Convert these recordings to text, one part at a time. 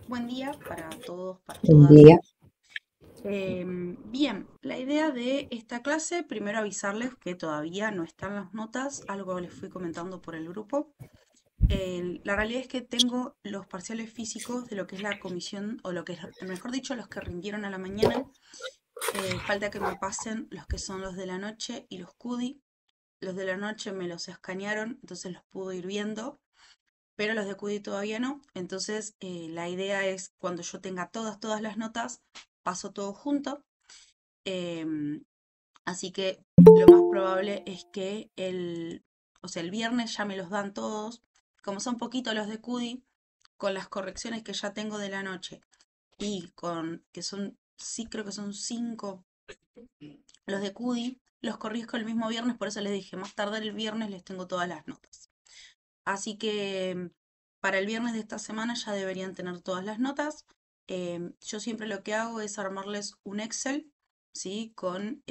Buen día para todos, para Buen todas. día. Bien, la idea de esta clase, primero avisarles que todavía no están las notas, algo les fui comentando por el grupo. La realidad es que tengo los parciales físicos de lo que es la comisión, o lo que es, mejor dicho, los que rindieron a la mañana. Falta que me pasen los que son los de la noche y los CUDI. Los de la noche me los escanearon, entonces los pude ir viendo, pero los de QD todavía no. Entonces, la idea es cuando yo tenga todas las notas, paso todo junto. Em, Así que lo más probable es que o sea, el viernes ya me los dan todos. Como son poquitos los de QD, con las correcciones que ya tengo de la noche y con que son, sí creo que son 5 los de QD, los corrijo el mismo viernes, por eso les dije, más tarde el viernes les tengo todas las notas. Así que para el viernes de esta semana ya deberían tener todas las notas. Yo siempre lo que hago es armarles un Excel, ¿sí? Con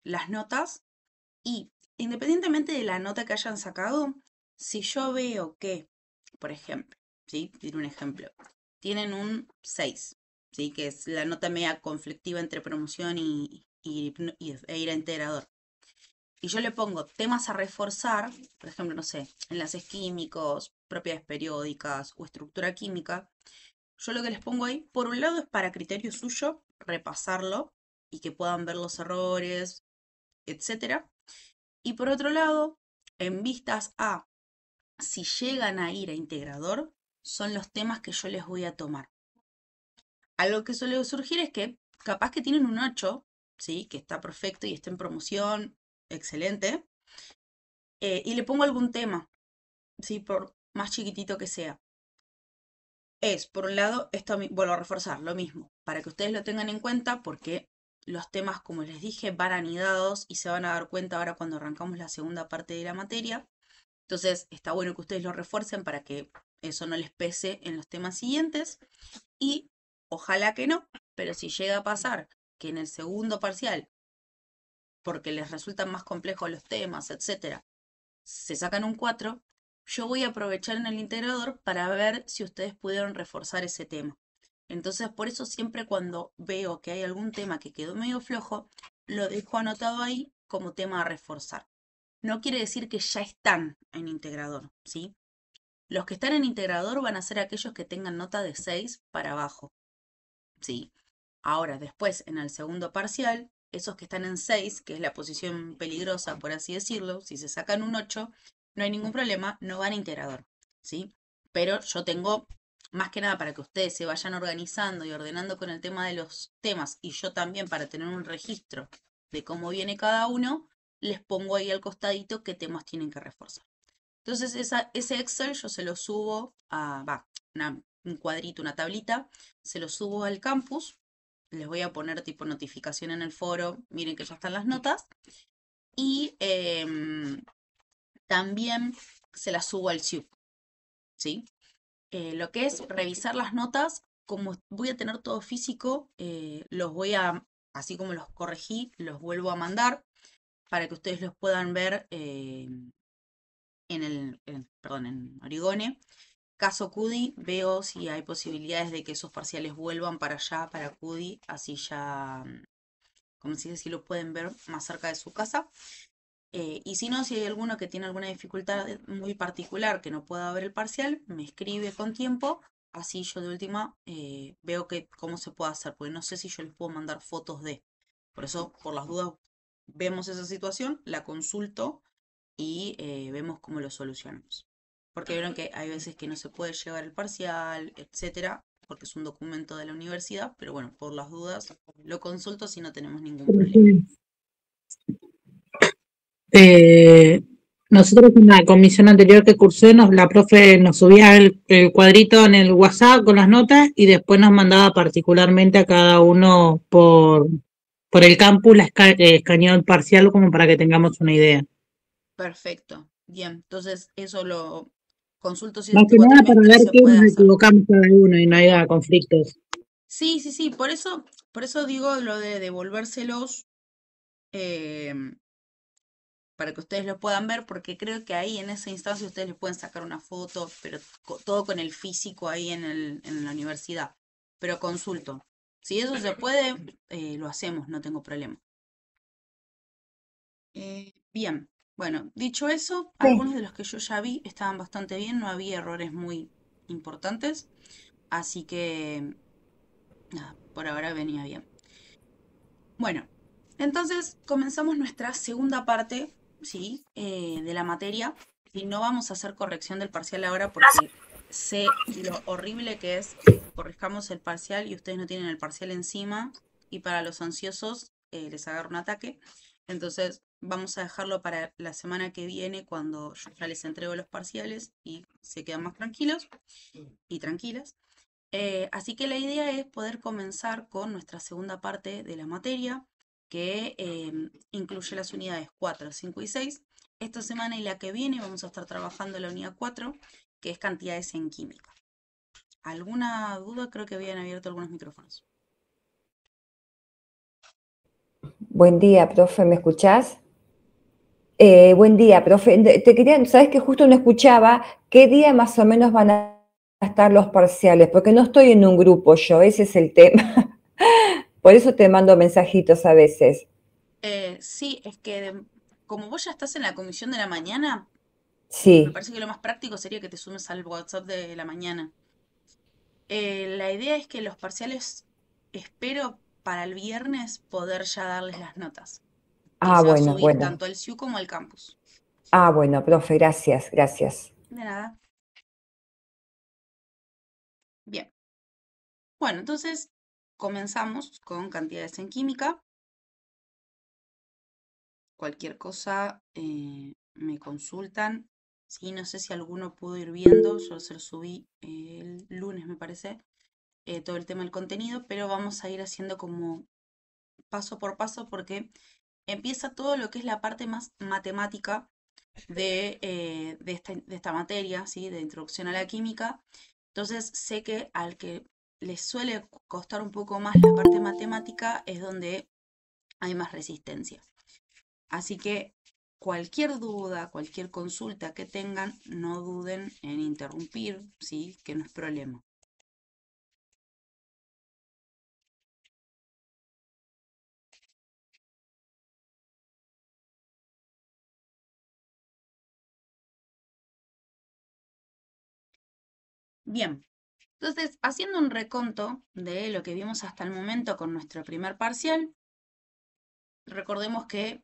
las notas y independientemente de la nota que hayan sacado, si yo veo que, por ejemplo, ¿sí? Diré un ejemplo, tienen un 6, ¿sí? Que es la nota media conflictiva entre promoción e ir a integrador, y yo le pongo temas a reforzar, por ejemplo, no sé, enlaces químicos, propiedades periódicas o estructura química, yo lo que les pongo ahí, por un lado es para criterio suyo, repasarlo y que puedan ver los errores, etcétera. Y por otro lado, en vistas a si llegan a ir a integrador, son los temas que yo les voy a tomar. Algo que suele surgir es que capaz que tienen un 8, ¿sí? Que está perfecto y está en promoción, excelente, y le pongo algún tema, ¿sí? Por más chiquitito que sea. Es, por un lado, esto vuelvo a reforzar, lo mismo, para que ustedes lo tengan en cuenta, porque los temas, como les dije, van anidados y se van a dar cuenta ahora cuando arrancamos la segunda parte de la materia. Entonces, está bueno que ustedes lo refuercen para que eso no les pese en los temas siguientes. Y ojalá que no, pero si llega a pasar que en el segundo parcial, porque les resultan más complejos los temas, etcétera, se sacan un 4, yo voy a aprovechar en el integrador para ver si ustedes pudieron reforzar ese tema. Entonces, por eso siempre cuando veo que hay algún tema que quedó medio flojo, lo dejo anotado ahí como tema a reforzar. No quiere decir que ya están en integrador, ¿sí? Los que están en integrador van a ser aquellos que tengan nota de 6 para abajo, ¿sí? Ahora, después, en el segundo parcial, esos que están en 6, que es la posición peligrosa, por así decirlo, si se sacan un 8, no hay ningún problema, no van a integrador, ¿sí? Pero yo tengo, más que nada para que ustedes se vayan organizando y ordenando con el tema de los temas, y yo también para tener un registro de cómo viene cada uno, les pongo ahí al costadito qué temas tienen que reforzar. Entonces, ese Excel yo se lo subo un cuadrito, una tablita, se lo subo al campus, les voy a poner tipo notificación en el foro, miren que ya están las notas, y también se las subo al SIUP, ¿sí? Lo que es revisar las notas, como voy a tener todo físico, los voy a, así como los corregí, los vuelvo a mandar para que ustedes los puedan ver perdón, en Origone. Caso CUDI, veo si hay posibilidades de que esos parciales vuelvan para allá, para CUDI, así ya, como si así lo pueden ver más cerca de su casa. Y si no, si hay alguno que tiene alguna dificultad muy particular que no pueda ver el parcial, me escribe con tiempo, así yo de última veo cómo se puede hacer, porque no sé si yo les puedo mandar fotos de. Por eso, por las dudas, vemos esa situación, la consulto y vemos cómo lo solucionamos. Porque vieron que hay veces que no se puede llevar el parcial, etcétera, porque es un documento de la universidad, pero bueno, por las dudas lo consulto si no tenemos ningún problema. Eh, Nosotros en la comisión anterior que cursé, la profe nos subía el cuadrito en el WhatsApp con las notas y después nos mandaba particularmente a cada uno por el campus escaneó el parcial como para que tengamos una idea. Perfecto, bien, entonces eso lo consulto si Más este que nada para cuatrimestre ver se qué puede nos hacer. equivocamos cada uno y no haya conflictos. Sí, sí, sí, por eso digo lo de devolvérselos, eh, para que ustedes lo puedan ver, porque creo que ahí en esa instancia ustedes les pueden sacar una foto, pero todo con el físico ahí en la universidad. Pero consulto. Si eso se puede, lo hacemos, no tengo problema. Bien, bueno, dicho eso, algunos Sí. de los que yo ya vi estaban bastante bien, no había errores muy importantes, así que nada, por ahora venía bien. Bueno, entonces comenzamos nuestra segunda parte, ¿sí? De la materia. Y no vamos a hacer corrección del parcial ahora porque sé lo horrible que es que corrijamos el parcial y ustedes no tienen el parcial encima y para los ansiosos les agarra un ataque. Entonces vamos a dejarlo para la semana que viene cuando yo ya les entrego los parciales y se quedan más tranquilos y tranquilas. Así que la idea es poder comenzar con nuestra segunda parte de la materia, que incluye las unidades 4, 5 y 6. Esta semana y la que viene vamos a estar trabajando la unidad 4, que es cantidades en química. ¿Alguna duda? Creo que habían abierto algunos micrófonos. Buen día, profe, ¿me escuchás? Buen día, profe. Te quería, sabes que justo no escuchaba qué día más o menos van a estar los parciales, porque no estoy en un grupo yo, ese es el tema. Por eso te mando mensajitos a veces. Sí, es que como vos ya estás en la comisión de la mañana, me Sí. parece que lo más práctico sería que te sumes al WhatsApp de la mañana. La idea es que los parciales, espero para el viernes poder ya darles las notas. Y Ah, se va a bueno, subir bueno. tanto al SIU como al campus. Ah, bueno, profe, gracias, gracias. De nada. Bien. Bueno, entonces comenzamos con cantidades en química. Cualquier cosa me consultan. Sí, no sé si alguno pudo ir viendo. Yo se lo subí el lunes, me parece, todo el tema del contenido, pero vamos a ir haciendo como paso por paso porque empieza todo lo que es la parte más matemática de esta materia, ¿sí? De introducción a la química. Entonces sé que al que les suele costar un poco más la parte matemática es donde hay más resistencia. Así que cualquier duda, cualquier consulta que tengan, no duden en interrumpir, ¿sí? Que no es problema. Bien, entonces haciendo un reconto de lo que vimos hasta el momento con nuestro primer parcial, recordemos que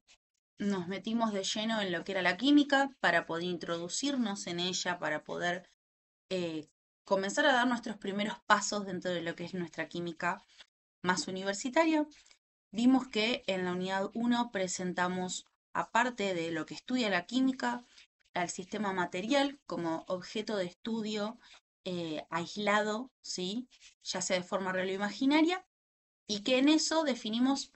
nos metimos de lleno en lo que era la química para poder introducirnos en ella, para poder eh, comenzar a dar nuestros primeros pasos dentro de lo que es nuestra química más universitaria. Vimos que en la unidad 1 presentamos, aparte de lo que estudia la química, al sistema material como objeto de estudio aislado, ¿sí? Ya sea de forma real o imaginaria, y que en eso definimos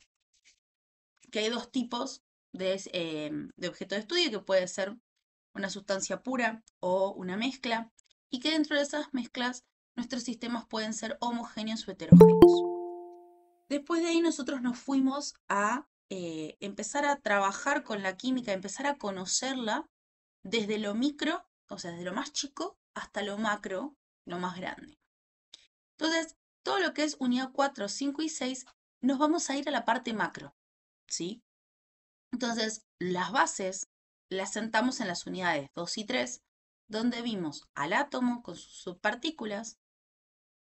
que hay dos tipos de objeto de estudio, que puede ser una sustancia pura o una mezcla, y que dentro de esas mezclas nuestros sistemas pueden ser homogéneos o heterogéneos. Después de ahí nosotros nos fuimos a empezar a trabajar con la química, empezar a conocerla desde lo micro, o sea, desde lo más chico hasta lo macro, lo más grande. Entonces, todo lo que es unidad 4, 5 y 6, nos vamos a ir a la parte macro, ¿sí? Entonces, las bases las sentamos en las unidades 2 y 3, donde vimos al átomo con sus subpartículas,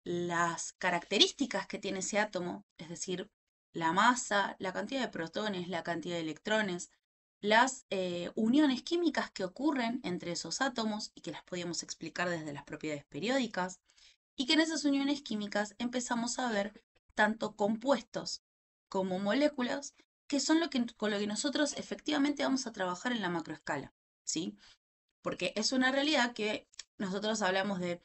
las características que tiene ese átomo, es decir, la masa, la cantidad de protones, la cantidad de electrones, las uniones químicas que ocurren entre esos átomos y que las podíamos explicar desde las propiedades periódicas, y que en esas uniones químicas empezamos a ver tanto compuestos como moléculas, que son con lo que nosotros efectivamente vamos a trabajar en la macroescala, ¿sí? Porque es una realidad que nosotros hablamos de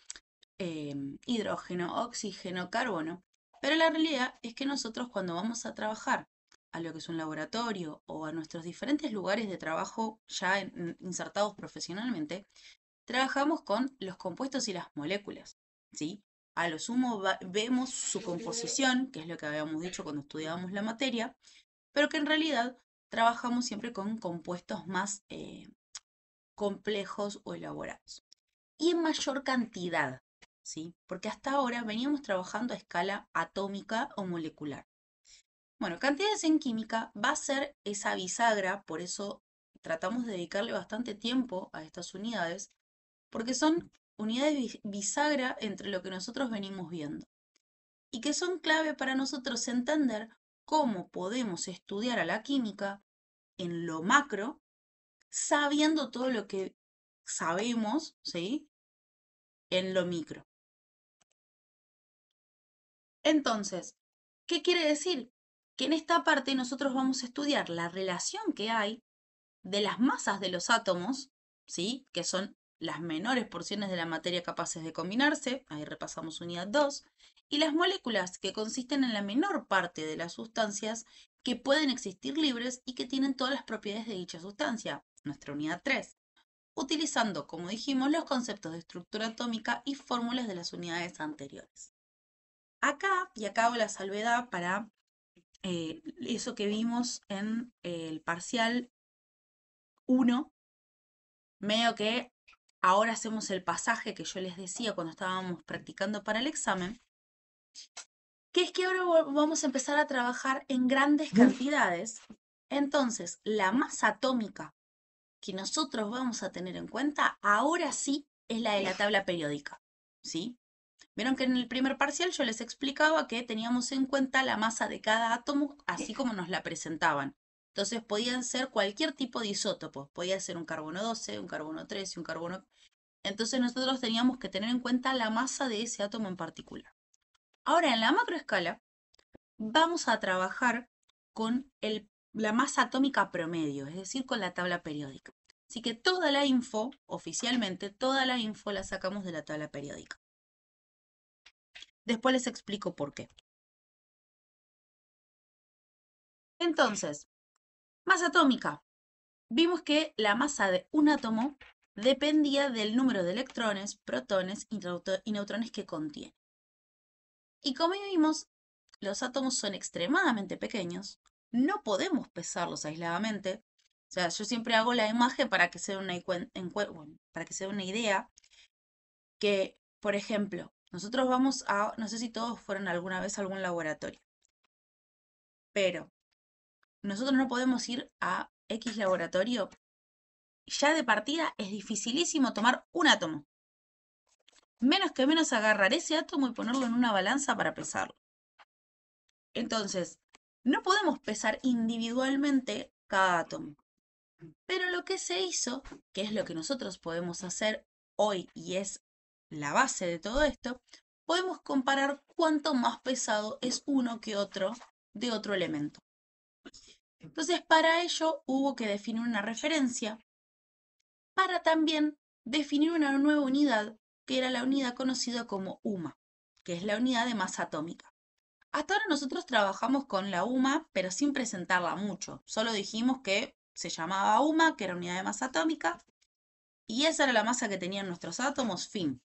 hidrógeno, oxígeno, carbono, pero la realidad es que nosotros cuando vamos a trabajar a lo que es un laboratorio o a nuestros diferentes lugares de trabajo ya insertados profesionalmente, trabajamos con los compuestos y las moléculas, ¿sí? A lo sumo vemos su composición, que es lo que habíamos dicho cuando estudiábamos la materia, pero que en realidad trabajamos siempre con compuestos más complejos o elaborados. Y en mayor cantidad, ¿sí? Porque hasta ahora veníamos trabajando a escala atómica o molecular. Bueno, cantidades en química va a ser esa bisagra, por eso tratamos de dedicarle bastante tiempo a estas unidades, porque son unidades bisagra entre lo que nosotros venimos viendo y que son clave para nosotros entender cómo podemos estudiar a la química en lo macro, sabiendo todo lo que sabemos, ¿sí? En lo micro. Entonces, ¿qué quiere decir? Que en esta parte nosotros vamos a estudiar la relación que hay de las masas de los átomos, ¿sí? Que son las menores porciones de la materia capaces de combinarse, ahí repasamos unidad 2, y las moléculas, que consisten en la menor parte de las sustancias que pueden existir libres y que tienen todas las propiedades de dicha sustancia, nuestra unidad 3, utilizando, como dijimos, los conceptos de estructura atómica y fórmulas de las unidades anteriores. Acá, y acá hago la salvedad para eso que vimos en el parcial 1, medio que ahora hacemos el pasaje que yo les decía cuando estábamos practicando para el examen, que es que ahora vamos a empezar a trabajar en grandes cantidades. Entonces, la masa atómica que nosotros vamos a tener en cuenta ahora sí es la de la tabla periódica, ¿sí? Vieron que en el primer parcial yo les explicaba que teníamos en cuenta la masa de cada átomo así como nos la presentaban. Entonces podían ser cualquier tipo de isótopo, podía ser un carbono 12, un carbono 13, un carbono... Entonces nosotros teníamos que tener en cuenta la masa de ese átomo en particular. Ahora en la macroescala vamos a trabajar con la masa atómica promedio, es decir, con la tabla periódica. Así que toda la info, oficialmente, toda la info la sacamos de la tabla periódica. Después les explico por qué. Entonces, masa atómica. Vimos que la masa de un átomo dependía del número de electrones, protones y neutrones que contiene. Y como vimos, los átomos son extremadamente pequeños, no podemos pesarlos aisladamente. O sea, yo siempre hago la imagen para que se den una idea que, por ejemplo, nosotros vamos a, no sé si todos fueron alguna vez a algún laboratorio, pero nosotros no podemos ir a X laboratorio. Ya de partida es dificilísimo tomar un átomo. Menos que menos agarrar ese átomo y ponerlo en una balanza para pesarlo. Entonces, no podemos pesar individualmente cada átomo. Pero lo que se hizo, que es lo que nosotros podemos hacer hoy y es la base de todo esto, podemos comparar cuánto más pesado es uno que otro de otro elemento. Entonces, para ello hubo que definir una referencia para también definir una nueva unidad, que era la unidad conocida como UMA, que es la unidad de masa atómica. Hasta ahora nosotros trabajamos con la UMA, pero sin presentarla mucho. Solo dijimos que se llamaba UMA, que era unidad de masa atómica, y esa era la masa que tenían nuestros átomos, fin.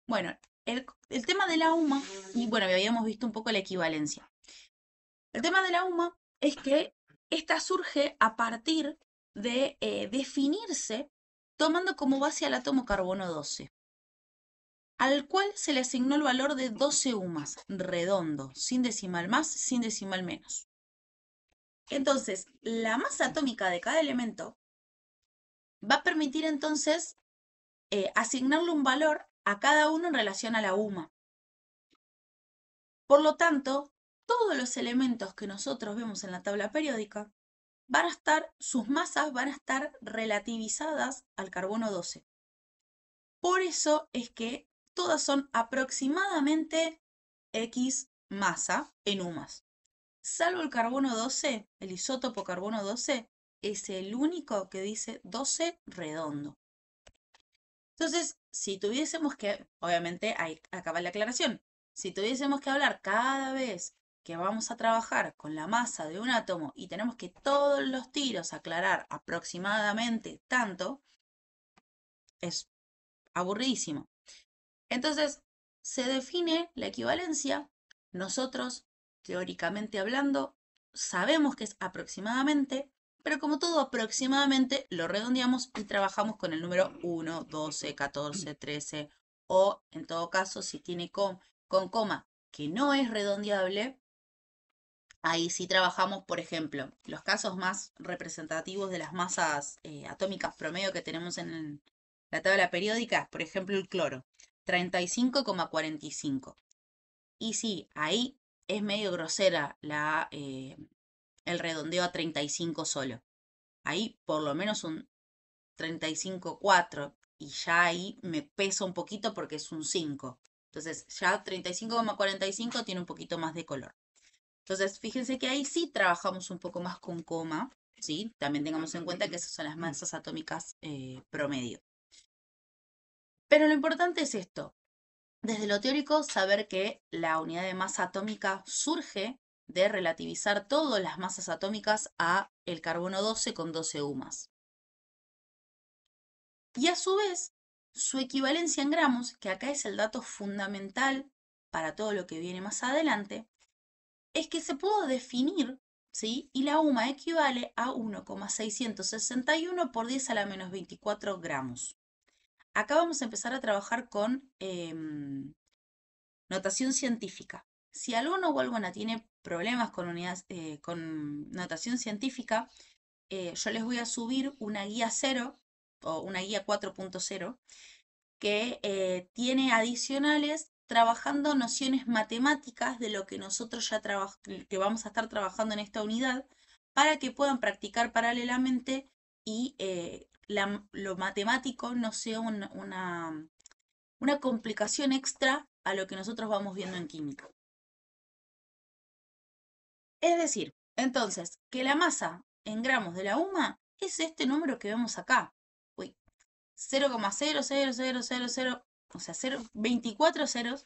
Bueno, el tema de la UMA, y bueno, habíamos visto un poco la equivalencia. El tema de la UMA es que esta surge a partir de definirse tomando como base al átomo carbono 12, al cual se le asignó el valor de 12 UMAs, redondo, sin decimal más, sin decimal menos. Entonces, la masa atómica de cada elemento va a permitir entonces asignarle un valor a cada uno en relación a la UMA. Por lo tanto, todos los elementos que nosotros vemos en la tabla periódica sus masas van a estar relativizadas al carbono 12. Por eso es que todas son aproximadamente X masa en UMAs. Salvo el carbono 12, el isótopo carbono 12, es el único que dice 12 redondo. Entonces, si tuviésemos que, obviamente, acaba la aclaración, si tuviésemos que hablar cada vez que vamos a trabajar con la masa de un átomo y tenemos que todos los tiros aclarar aproximadamente tanto, es aburridísimo. Entonces, se define la equivalencia. Nosotros, teóricamente hablando, sabemos que es aproximadamente, pero como todo aproximadamente lo redondeamos y trabajamos con el número 1, 12, 14, 13 o en todo caso si tiene con coma que no es redondeable, ahí sí trabajamos, por ejemplo, los casos más representativos de las masas atómicas promedio que tenemos en la tabla periódica, por ejemplo el cloro, 35,45. Y sí, ahí es medio grosera el redondeo a 35 solo. Ahí por lo menos un 35,4 y ya ahí me pesa un poquito porque es un 5. Entonces ya 35,45 tiene un poquito más de color. Entonces fíjense que ahí sí trabajamos un poco más con coma, ¿sí? También tengamos en cuenta que esas son las masas atómicas promedio. Pero lo importante es esto. Desde lo teórico, saber que la unidad de masa atómica surge de relativizar todas las masas atómicas a el carbono 12 con 12 UMAS. Y a su vez, su equivalencia en gramos, que acá es el dato fundamental para todo lo que viene más adelante, es que se pudo definir, ¿sí? Y la UMA equivale a 1,661 por 10 a la menos 24 gramos. Acá vamos a empezar a trabajar con notación científica. Si alguno o alguna tiene problemas con, con notación científica, yo les voy a subir una guía 0 o una guía 4.0 que tiene adicionales trabajando nociones matemáticas de lo que nosotros ya que vamos a estar trabajando en esta unidad para que puedan practicar paralelamente y lo matemático no sea una complicación extra a lo que nosotros vamos viendo en química. Es decir, entonces, que la masa en gramos de la UMA es este número que vemos acá. Uy, 0,00000, o sea, 24 ceros,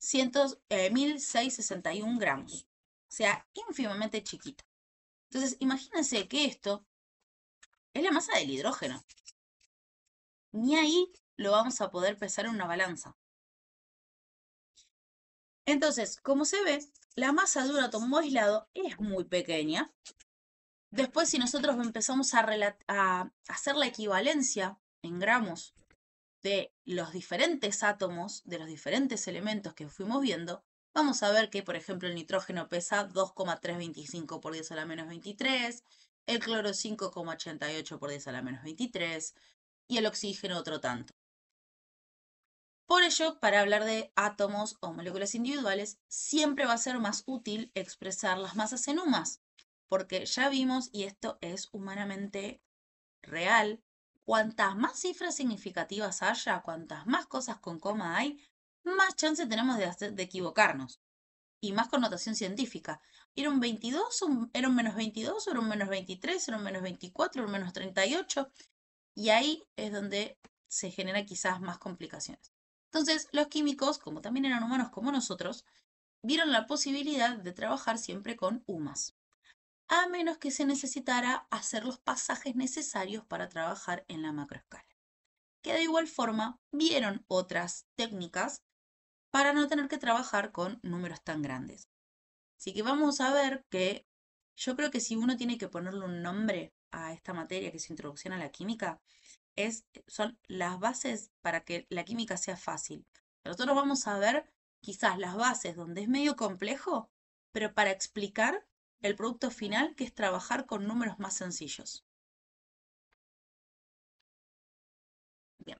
1661 gramos. O sea, ínfimamente chiquito. Entonces, imagínense que esto es la masa del hidrógeno. Ni ahí lo vamos a poder pesar en una balanza. Entonces, como se ve, la masa de un átomo aislado es muy pequeña. Después, si nosotros empezamos a hacer la equivalencia en gramos de los diferentes átomos, de los diferentes elementos que fuimos viendo, vamos a ver que, por ejemplo, el nitrógeno pesa 2,325 por 10 a la menos 23, el cloro 5,88 por 10 a la menos 23 y el oxígeno otro tanto. Por ello, para hablar de átomos o moléculas individuales, siempre va a ser más útil expresar las masas en UMAS, porque ya vimos, y esto es humanamente real, cuantas más cifras significativas haya, cuantas más cosas con coma hay, más chance tenemos de equivocarnos. Y más connotación científica. ¿Era un 22? ¿Era un menos 22? ¿Era un menos 23? ¿Era un menos 24? ¿Era un menos 38? Y ahí es donde se genera quizás más complicaciones. Entonces, los químicos, como también eran humanos como nosotros, vieron la posibilidad de trabajar siempre con UMAS, a menos que se necesitara hacer los pasajes necesarios para trabajar en la macroescala. Que de igual forma vieron otras técnicas para no tener que trabajar con números tan grandes. Así que vamos a ver que yo creo que si uno tiene que ponerle un nombre a esta materia que es Introducción a la Química, son las bases para que la química sea fácil. Nosotros vamos a ver quizás las bases donde es medio complejo, pero para explicar el producto final, que es trabajar con números más sencillos. Bien.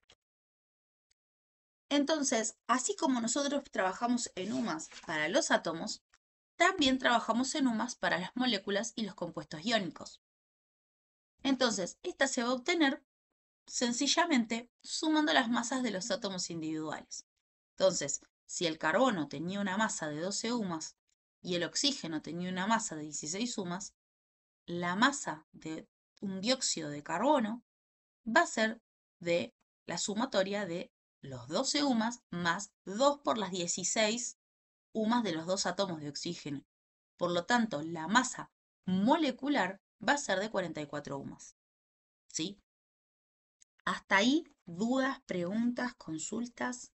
Entonces, así como nosotros trabajamos en UMAS para los átomos, también trabajamos en UMAS para las moléculas y los compuestos iónicos. Entonces, esta se va a obtener sencillamente sumando las masas de los átomos individuales. Entonces, si el carbono tenía una masa de 12 UMAS y el oxígeno tenía una masa de 16 UMAS, la masa de un dióxido de carbono va a ser de la sumatoria de los 12 UMAS más 2 por las 16 UMAS de los dos átomos de oxígeno. Por lo tanto, la masa molecular va a ser de 44 UMAS. ¿Sí? Hasta ahí, dudas, preguntas, consultas.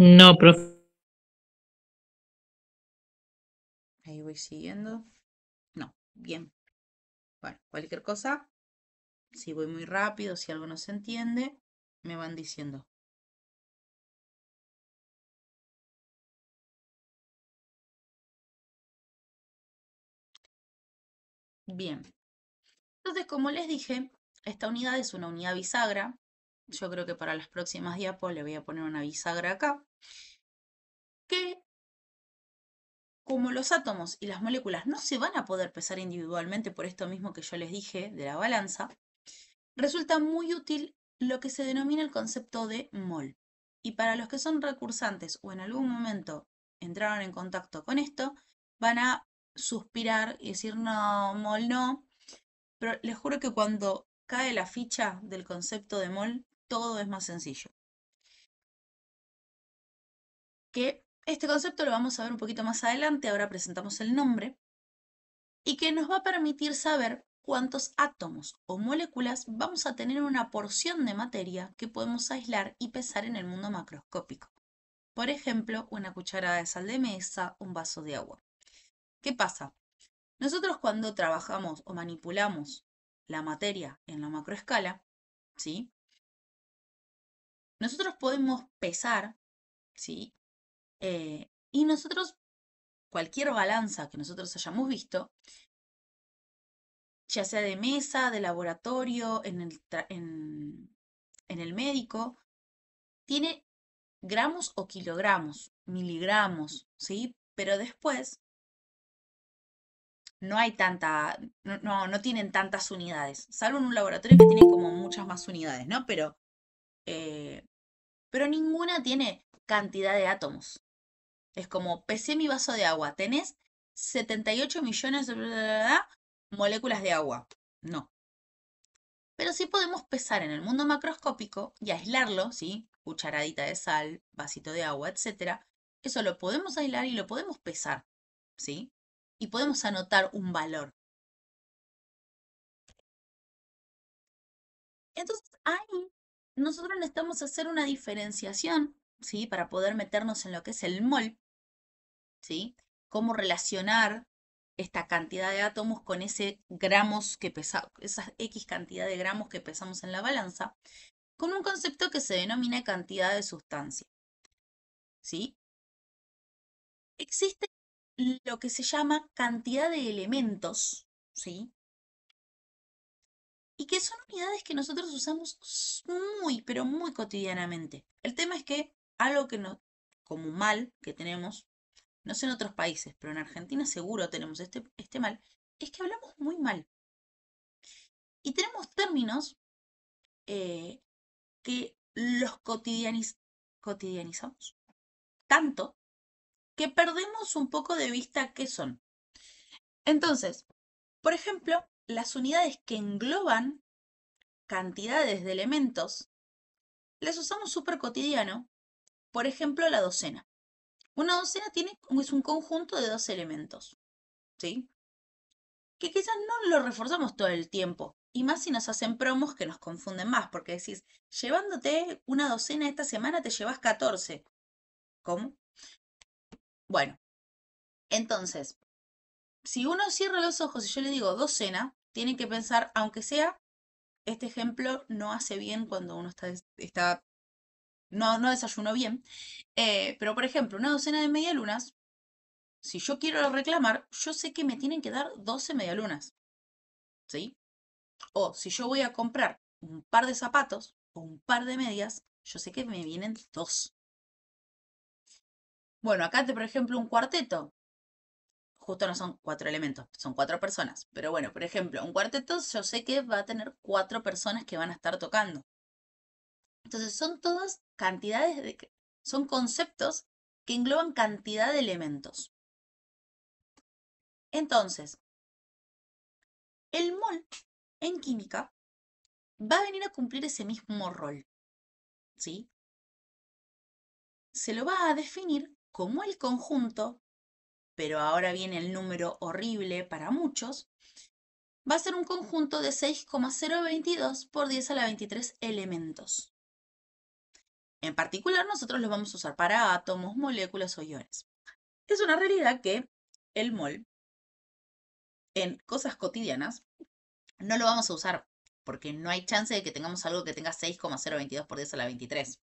No, profe. Ahí voy siguiendo. No, bien. Bueno, cualquier cosa, si voy muy rápido, si algo no se entiende, me van diciendo. Bien. Entonces, como les dije, esta unidad es una unidad bisagra. Yo creo que para las próximas diapos le voy a poner una bisagra acá. Que como los átomos y las moléculas no se van a poder pesar individualmente por esto mismo que yo les dije de la balanza, resulta muy útil lo que se denomina el concepto de mol. Y para los que son recursantes o en algún momento entraron en contacto con esto, van a suspirar y decir no, mol no. Pero les juro que cuando cae la ficha del concepto de mol, todo es más sencillo. Que este concepto lo vamos a ver un poquito más adelante, ahora presentamos el nombre, y que nos va a permitir saber cuántos átomos o moléculas vamos a tener en una porción de materia que podemos aislar y pesar en el mundo macroscópico. Por ejemplo, una cucharada de sal de mesa, un vaso de agua. ¿Qué pasa? Nosotros cuando trabajamos o manipulamos la materia en la macroescala, ¿sí? Nosotros podemos pesar, ¿sí? Y nosotros, cualquier balanza que nosotros hayamos visto, ya sea de mesa, de laboratorio, en el médico, tiene gramos o kilogramos, miligramos, ¿sí? Pero después no hay tanta, no tienen tantas unidades, salvo en un laboratorio que tiene como muchas más unidades, ¿no? Eh, pero ninguna tiene cantidad de átomos. Es como, pesé mi vaso de agua, tenés 78 millones de moléculas de agua. No. Pero sí podemos pesar en el mundo macroscópico y aislarlo, ¿sí? Cucharadita de sal, vasito de agua, etcétera. Eso lo podemos aislar y lo podemos pesar, ¿sí? Y podemos anotar un valor. Entonces, ahí nosotros necesitamos hacer una diferenciación, ¿sí? Para poder meternos en lo que es el mol, ¿sí? Cómo relacionar esta cantidad de átomos con ese gramos que pesamos, esa X cantidad de gramos que pesamos en la balanza, con un concepto que se denomina cantidad de sustancia, ¿sí? Existe lo que se llama cantidad de elementos, ¿sí? Y que son unidades que nosotros usamos muy, pero muy cotidianamente. El tema es que algo que no, como un mal que tenemos, no sé en otros países, pero en Argentina seguro tenemos este mal, es que hablamos muy mal. Y tenemos términos eh, que los cotidianizamos tanto que perdemos un poco de vista qué son. Entonces, por ejemplo, las unidades que engloban cantidades de elementos, las usamos súper cotidiano. Por ejemplo, la docena. Una docena es un conjunto de 2 elementos, ¿sí? Que quizás no lo reforzamos todo el tiempo. Y más si nos hacen promos que nos confunden más, porque decís, llevándote una docena esta semana te llevas 14. ¿Cómo? Bueno, entonces, si uno cierra los ojos y yo le digo docena, tiene que pensar, aunque sea, este ejemplo no hace bien cuando uno no desayunó bien. Pero, por ejemplo, una docena de medialunas, si yo quiero reclamar, yo sé que me tienen que dar 12 medialunas, ¿sí? O si yo voy a comprar un par de zapatos o un par de medias, yo sé que me vienen 2. Bueno, acá, por ejemplo, un cuarteto. Justo no son 4 elementos, son 4 personas. Pero bueno, por ejemplo, un cuarteto yo sé que va a tener 4 personas que van a estar tocando. Entonces son todas son conceptos que engloban cantidad de elementos. Entonces, el mol en química va a venir a cumplir ese mismo rol, ¿sí? Se lo va a definir como el conjunto, pero ahora viene el número horrible para muchos, va a ser un conjunto de 6,022 por 10 a la 23 elementos. En particular, nosotros los vamos a usar para átomos, moléculas o iones. Es una realidad que el mol en cosas cotidianas no lo vamos a usar porque no hay chance de que tengamos algo que tenga 6,022 por 10 a la 23.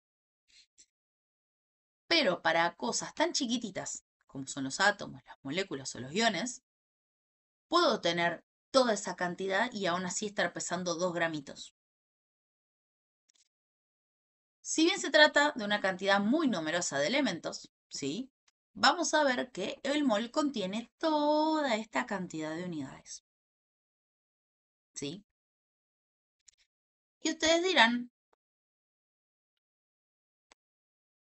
Pero para cosas tan chiquititas como son los átomos, las moléculas o los iones, puedo tener toda esa cantidad y aún así estar pesando 2 gramitos. Si bien se trata de una cantidad muy numerosa de elementos, ¿sí? Vamos a ver que el mol contiene toda esta cantidad de unidades, ¿sí? Y ustedes dirán,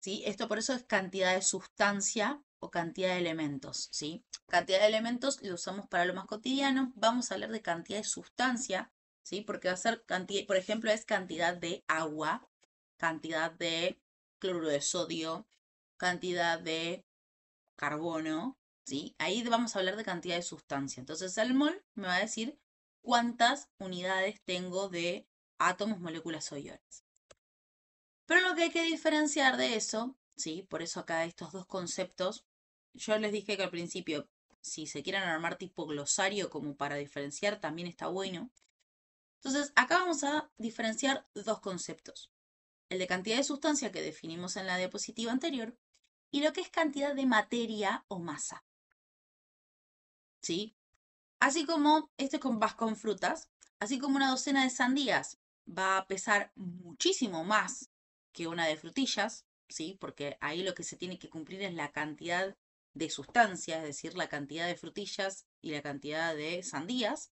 ¿sí? Esto por eso es cantidad de sustancia o cantidad de elementos, ¿sí? Cantidad de elementos lo usamos para lo más cotidiano. Vamos a hablar de cantidad de sustancia, ¿sí? Porque va a ser cantidad, por ejemplo, es cantidad de agua, cantidad de cloruro de sodio, cantidad de carbono, ¿sí? Ahí vamos a hablar de cantidad de sustancia. Entonces el mol me va a decir cuántas unidades tengo de átomos, moléculas o iones. Pero lo que hay que diferenciar de eso, ¿sí? Por eso acá estos dos conceptos, yo les dije que al principio, si se quieren armar tipo glosario como para diferenciar, también está bueno. Entonces, acá vamos a diferenciar dos conceptos. El de cantidad de sustancia que definimos en la diapositiva anterior y lo que es cantidad de materia o masa. ¿Sí? Así como, vas con frutas, así como una docena de sandías va a pesar muchísimo más que una de frutillas, ¿sí? Porque ahí lo que se tiene que cumplir es la cantidad de sustancia, es decir, la cantidad de frutillas y la cantidad de sandías.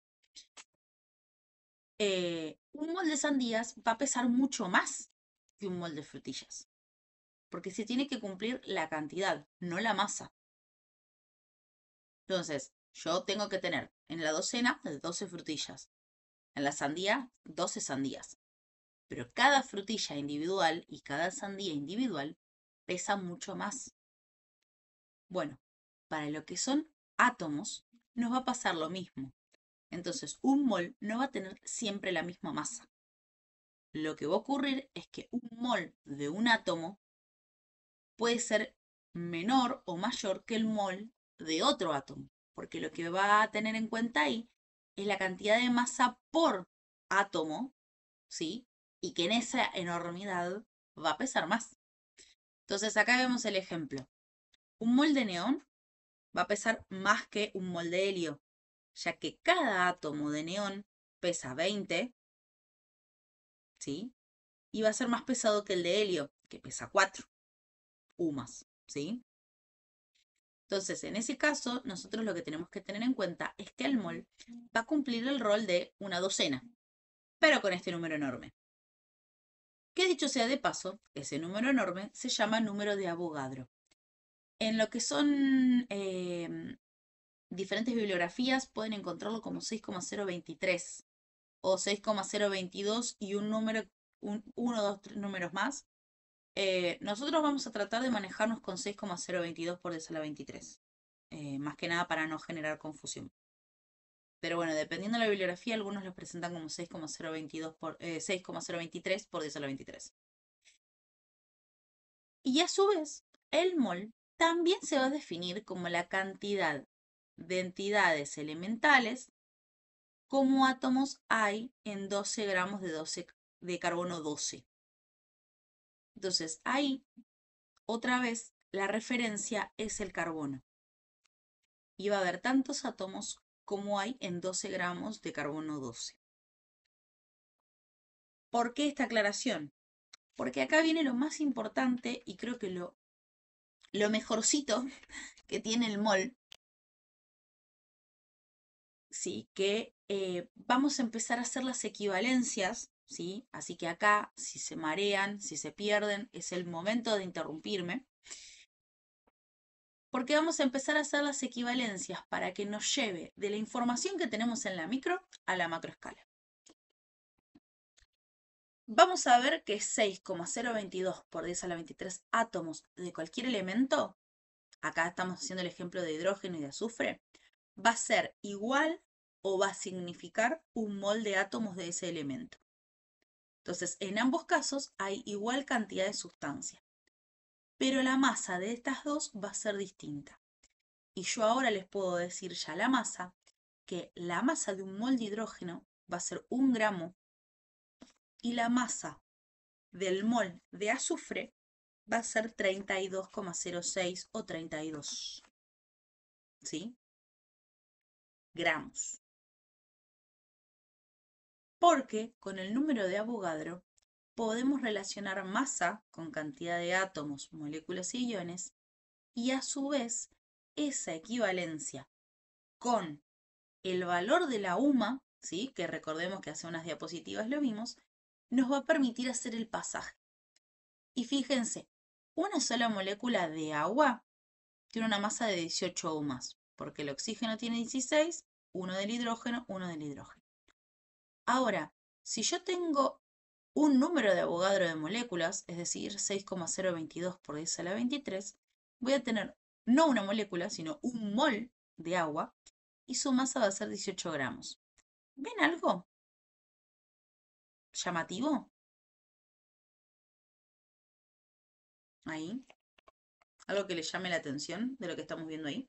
Un molde de sandías va a pesar mucho más que un molde de frutillas, porque se tiene que cumplir la cantidad, no la masa. Entonces, yo tengo que tener en la docena 12 frutillas, en la sandía 12 sandías. Pero cada frutilla individual y cada sandía individual pesa mucho más. Bueno, para lo que son átomos, nos va a pasar lo mismo. Entonces, un mol no va a tener siempre la misma masa. Lo que va a ocurrir es que un mol de un átomo puede ser menor o mayor que el mol de otro átomo, porque lo que va a tener en cuenta ahí es la cantidad de masa por átomo, ¿sí? Y que en esa enormidad va a pesar más. Entonces acá vemos el ejemplo. Un mol de neón va a pesar más que un mol de helio, ya que cada átomo de neón pesa 20, ¿sí? Y va a ser más pesado que el de helio, que pesa 4 más, ¿sí? Entonces, en ese caso, nosotros lo que tenemos que tener en cuenta es que el mol va a cumplir el rol de una docena, pero con este número enorme. Que dicho sea de paso, ese número enorme se llama número de Avogadro. En lo que son diferentes bibliografías pueden encontrarlo como 6,023 o 6,022 y un número, uno, dos, tres números más. Nosotros vamos a tratar de manejarnos con 6,022 por 10 a la 23. Más que nada para no generar confusión. Pero bueno, dependiendo de la bibliografía, algunos los presentan como 6,022 por 6,023 por 10 a la 23. Y a su vez, el mol también se va a definir como la cantidad de entidades elementales como átomos hay en 12 gramos de carbono 12. Entonces, ahí, otra vez, la referencia es el carbono. Y va a haber tantos átomos como hay en 12 gramos de carbono 12. ¿Por qué esta aclaración? Porque acá viene lo más importante y creo que lo mejorcito que tiene el mol, ¿sí? Que vamos a empezar a hacer las equivalencias, ¿sí? Así que acá, si se marean, si se pierden, es el momento de interrumpirme. Porque vamos a empezar a hacer las equivalencias para que nos lleve de la información que tenemos en la micro a la macroescala. Vamos a ver que 6,022 por 10 a la 23 átomos de cualquier elemento, acá estamos haciendo el ejemplo de hidrógeno y de azufre, va a ser igual o va a significar un mol de átomos de ese elemento. Entonces, en ambos casos hay igual cantidad de sustancia, pero la masa de estas dos va a ser distinta. Y yo ahora les puedo decir ya la masa, que la masa de un mol de hidrógeno va a ser 1 gramo y la masa del mol de azufre va a ser 32,06 o 32, ¿sí? Gramos. Porque con el número de Avogadro podemos relacionar masa con cantidad de átomos, moléculas y iones, y a su vez esa equivalencia con el valor de la UMA, ¿sí? Que recordemos que hace unas diapositivas lo vimos, nos va a permitir hacer el pasaje. Y fíjense, una sola molécula de agua tiene una masa de 18 UMAs, porque el oxígeno tiene 16, uno del hidrógeno, uno del hidrógeno. Ahora, si yo tengo un número de Avogadro de moléculas, es decir, 6,022 por 10 a la 23, voy a tener no una molécula, sino un mol de agua, y su masa va a ser 18 gramos. ¿Ven algo llamativo? Ahí. ¿Algo que les llame la atención de lo que estamos viendo ahí?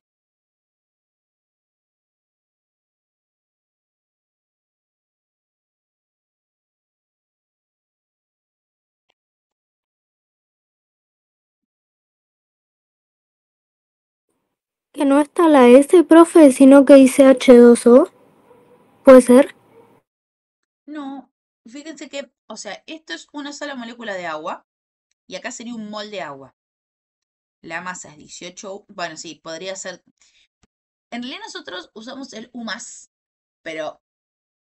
Que no está la S, profe, sino que dice H2O. ¿Puede ser? No, fíjense que, o sea, esto es una sola molécula de agua y acá sería un mol de agua. La masa es 18, bueno, sí, podría ser. En realidad nosotros usamos el U+, pero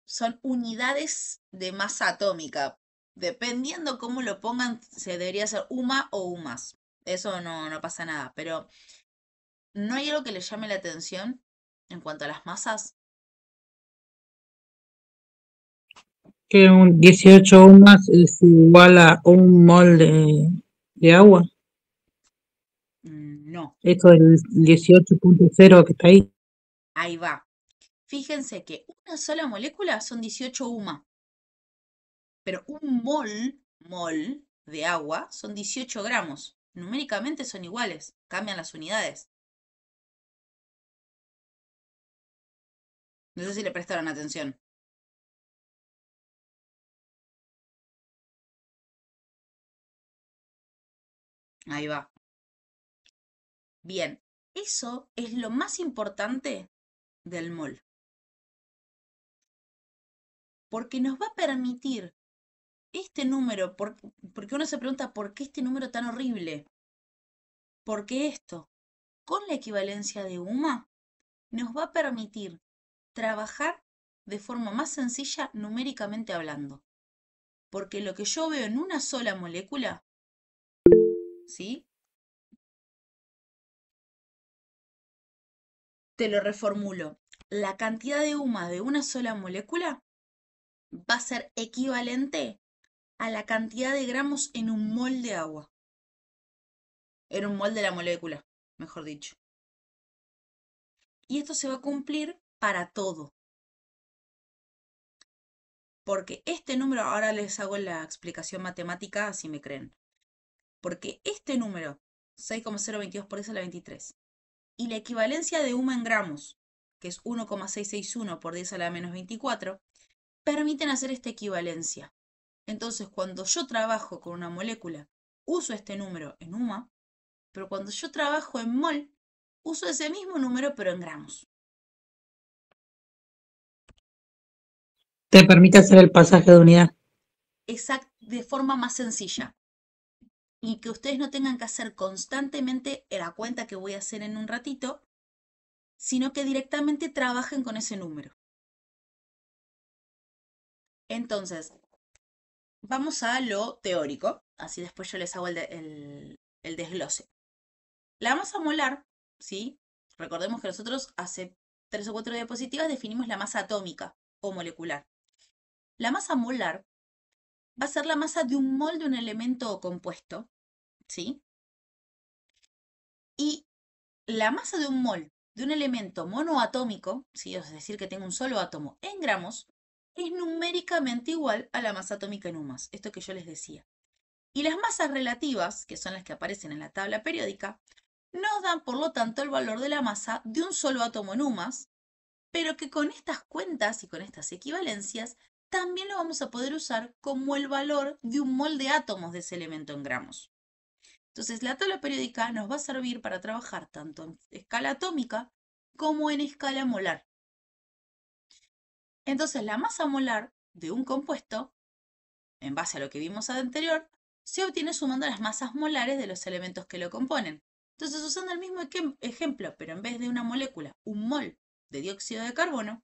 son unidades de masa atómica. Dependiendo cómo lo pongan, se debería ser UMA o U+. Eso no pasa nada, pero ¿no hay algo que le llame la atención en cuanto a las masas? Que un 18 UMAS es igual a un mol de agua. No, Esto del 18.0 que está ahí. ahí va. Fíjense que una sola molécula son 18 UMA, pero un mol de agua son 18 gramos. Numéricamente son iguales, cambian las unidades. No sé si le prestaron atención. Ahí va. Bien, eso es lo más importante del mol, porque nos va a permitir este número, porque uno se pregunta, ¿por qué este número tan horrible? ¿Por qué esto? Con la equivalencia de UMA, nos va a permitir trabajar de forma más sencilla numéricamente hablando. Porque lo que yo veo en una sola molécula, ¿sí? Te lo reformulo. La cantidad de UMA de una sola molécula va a ser equivalente a la cantidad de gramos en un mol de agua. En un mol de la molécula, mejor dicho. Y esto se va a cumplir para todo. Porque este número, ahora les hago la explicación matemática, así me creen. Porque este número, 6,022 por 10 a la 23, y la equivalencia de UMA en gramos, que es 1,661 por 10 a la menos 24, permiten hacer esta equivalencia. Entonces, cuando yo trabajo con una molécula, uso este número en UMA, pero cuando yo trabajo en mol, uso ese mismo número pero en gramos. Te permite hacer el pasaje de unidad. De forma más sencilla. Y que ustedes no tengan que hacer constantemente la cuenta que voy a hacer en un ratito, sino que directamente trabajen con ese número. Entonces, vamos a lo teórico, así después yo les hago el desglose. La masa molar, ¿sí? Recordemos que nosotros hace 3 o 4 diapositivas definimos la masa atómica o molecular. La masa molar va a ser la masa de un mol de un elemento compuesto, ¿sí? Y la masa de un mol de un elemento monoatómico, ¿sí? Es decir, que tenga un solo átomo en gramos, es numéricamente igual a la masa atómica en UMAS, esto que yo les decía. Y las masas relativas, que son las que aparecen en la tabla periódica, nos dan por lo tanto el valor de la masa de un solo átomo en UMAS, pero que con estas cuentas y con estas equivalencias también lo vamos a poder usar como el valor de un mol de átomos de ese elemento en gramos. Entonces la tabla periódica nos va a servir para trabajar tanto en escala atómica como en escala molar. Entonces la masa molar de un compuesto, en base a lo que vimos anterior, se obtiene sumando las masas molares de los elementos que lo componen. Entonces, usando el mismo ejemplo, pero en vez de una molécula, un mol de dióxido de carbono,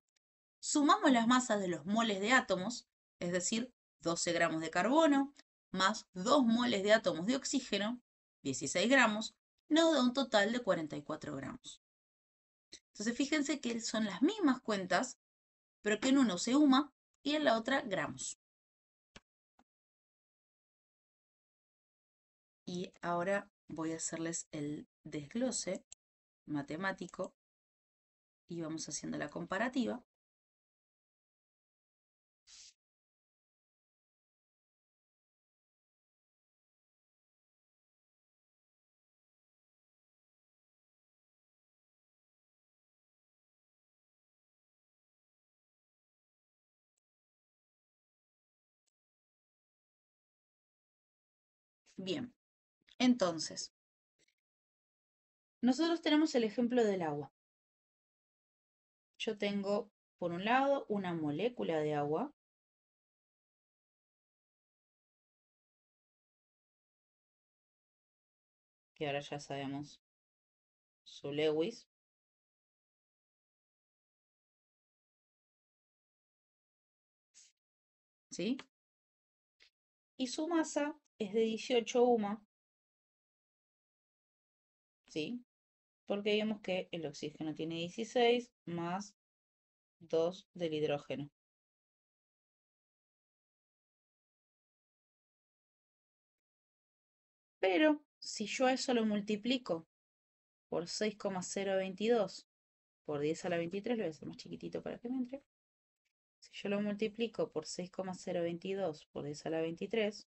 sumamos las masas de los moles de átomos, es decir, 12 gramos de carbono más 2 moles de átomos de oxígeno, 16 gramos, nos da un total de 44 gramos. Entonces, fíjense que son las mismas cuentas, pero que en uno se UMA y en la otra gramos. Y ahora voy a hacerles el desglose matemático y vamos haciendo la comparativa. Bien, entonces, nosotros tenemos el ejemplo del agua. Yo tengo, por un lado, una molécula de agua, que ahora ya sabemos su Lewis. ¿Sí? Y su masa es de 18 UMA, ¿sí? Porque vemos que el oxígeno tiene 16 más 2 del hidrógeno. Pero si yo a eso lo multiplico por 6,022 por 10 a la 23, lo voy a hacer más chiquitito para que me entre. Si yo lo multiplico por 6,022 por 10 a la 23,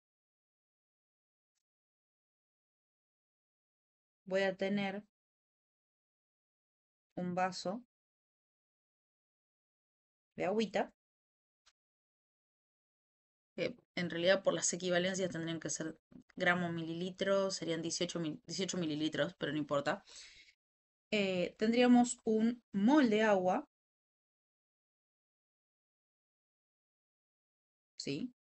voy a tener un vaso de agüita, que en realidad por las equivalencias tendrían que ser gramo mililitros, serían 18 mililitros, pero no importa. Tendríamos un mol de agua, ¿sí?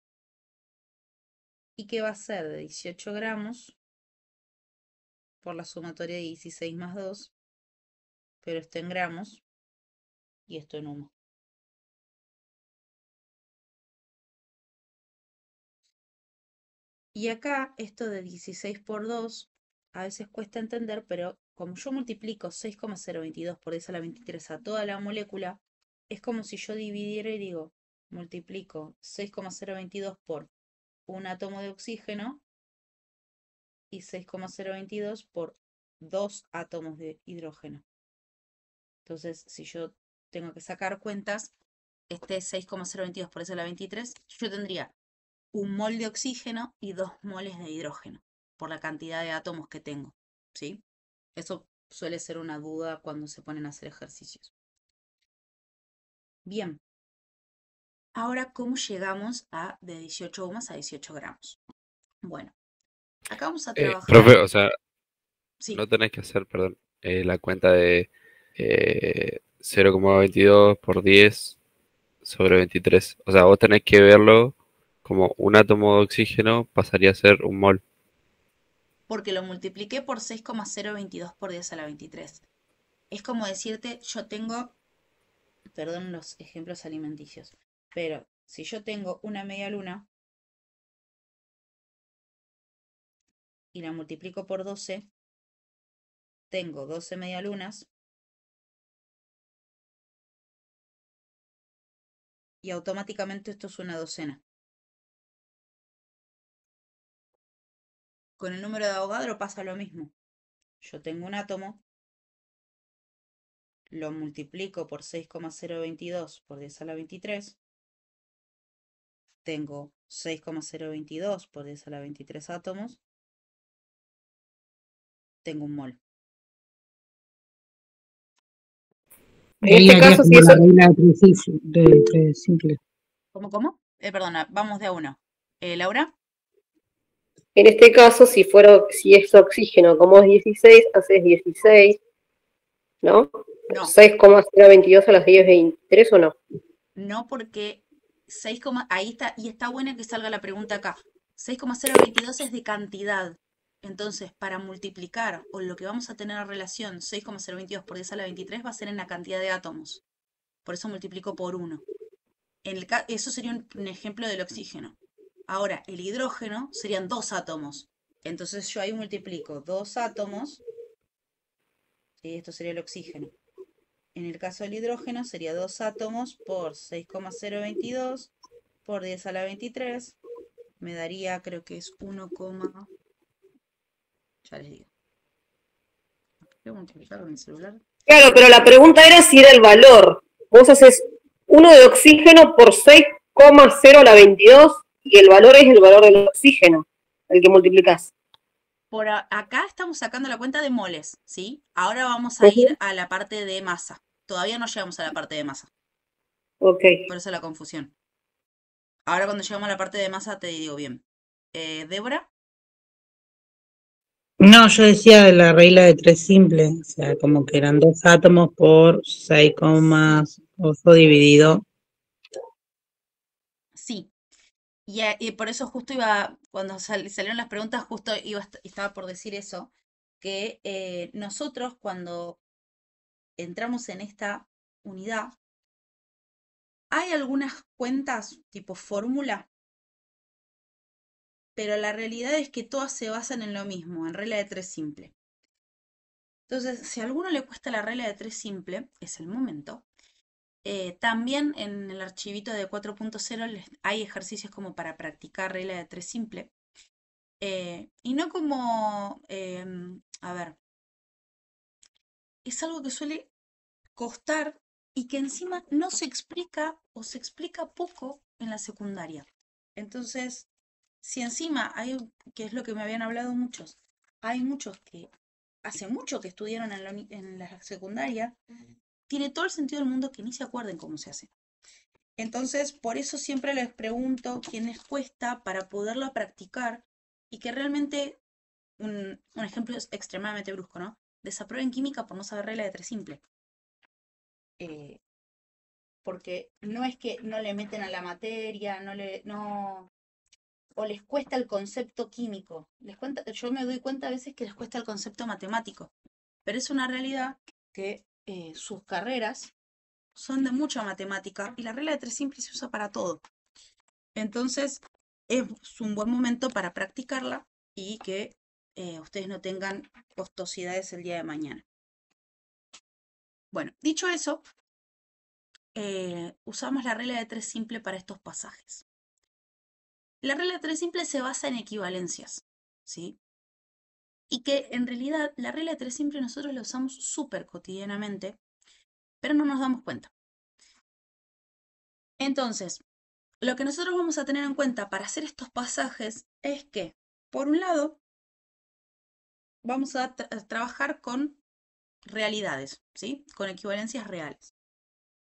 Y que va a ser de 18 gramos por la sumatoria de 16 más 2, pero esto en gramos y esto en humo. Y acá esto de 16 por 2 a veces cuesta entender, pero como yo multiplico 6,022 por 10 a la 23 a toda la molécula, es como si yo dividiera y digo, multiplico 6,022 por un átomo de oxígeno y 6,022 por 2 átomos de hidrógeno. Entonces, si yo tengo que sacar cuentas, este 6,022 por 10 a la 23, yo tendría un mol de oxígeno y 2 moles de hidrógeno, por la cantidad de átomos que tengo, ¿sí? Eso suele ser una duda cuando se ponen a hacer ejercicios. Bien, ahora, ¿cómo llegamos de 18 ohms a 18 gramos? Bueno, acá vamos a trabajar. Profe, o sea, Sí, no tenés que hacer, perdón, la cuenta de 0,22 por 10 sobre 23. O sea, vos tenés que verlo como un átomo de oxígeno pasaría a ser un mol. porque lo multipliqué por 6,022 por 10 a la 23. Es como decirte, yo tengo, perdón los ejemplos alimenticios, pero si yo tengo una media luna y la multiplico por 12, tengo 12 medialunas y automáticamente esto es una docena. Con el número de Avogadro pasa lo mismo. Yo tengo un átomo, lo multiplico por 6,022 por 10 a la 23 tengo 6,022 por 10 a la 23 átomos, tengo un mol. Y ahí haría como la regla de tres simple. ¿Cómo? Perdona, vamos de a uno. ¿Laura? En este caso, si es oxígeno, como es 16, haces 16, ¿no? No. 6,022 a las 10:23 ¿o no? No, porque 6, ahí está, y está buena que salga la pregunta acá. 6,022 es de cantidad. Entonces, para multiplicar, o lo que vamos a tener en relación 6,022 por 10 a la 23 va a ser en la cantidad de átomos. Por eso multiplico por 1. Eso sería un ejemplo del oxígeno. Ahora, el hidrógeno serían 2 átomos. Entonces yo ahí multiplico 2 átomos, y esto sería el oxígeno. En el caso del hidrógeno sería 2 átomos por 6,022 por 10 a la 23. Me daría, creo que es 1, ya les digo. Voy a multiplicar con mi celular. Claro, pero la pregunta era si era el valor. Vos haces 1 de oxígeno por 6,0 a la 22 y el valor es el valor del oxígeno, el que multiplicás. Por acá estamos sacando la cuenta de moles, ¿sí? Ahora vamos a ir a la parte de masa. Todavía no llegamos a la parte de masa. Ok. Por eso la confusión. Ahora cuando llegamos a la parte de masa te digo bien. ¿Débora? No, yo decía de la regla de tres simple, o sea, como que eran 2 átomos por 6,8 dividido. Sí. Y por eso justo iba, cuando salieron las preguntas, justo estaba por decir eso, que nosotros cuando entramos en esta unidad, hay algunas cuentas tipo fórmula, pero la realidad es que todas se basan en lo mismo, en regla de tres simple. Entonces, si a alguno le cuesta la regla de tres simple, es el momento. También en el archivito de 4.0 hay ejercicios como para practicar regla de tres simple. Y no como, a ver, es algo que suele costar y que encima no se explica o se explica poco en la secundaria. Entonces, si encima hay, que es lo que me habían hablado muchos, hay muchos que hace mucho que estudiaron en la secundaria, tiene todo el sentido del mundo que ni se acuerden cómo se hace. Entonces, por eso siempre les pregunto quién les cuesta para poderlo practicar y que realmente, un ejemplo es extremadamente brusco, ¿no? Desaprueben química por no saber regla de tres simple. Porque no es que no le meten a la materia, o les cuesta el concepto químico. Yo me doy cuenta a veces que les cuesta el concepto matemático, pero es una realidad que sus carreras son de mucha matemática y la regla de tres simple se usa para todo. Entonces, es un buen momento para practicarla y que ustedes no tengan costosidades el día de mañana. Bueno, dicho eso, usamos la regla de tres simple para estos pasajes. La regla de tres simple se basa en equivalencias, ¿sí? Y que en realidad la regla de tres simple nosotros la usamos súper cotidianamente, pero no nos damos cuenta. Entonces, lo que nosotros vamos a tener en cuenta para hacer estos pasajes es que, por un lado, vamos a trabajar con realidades, ¿sí? Con equivalencias reales.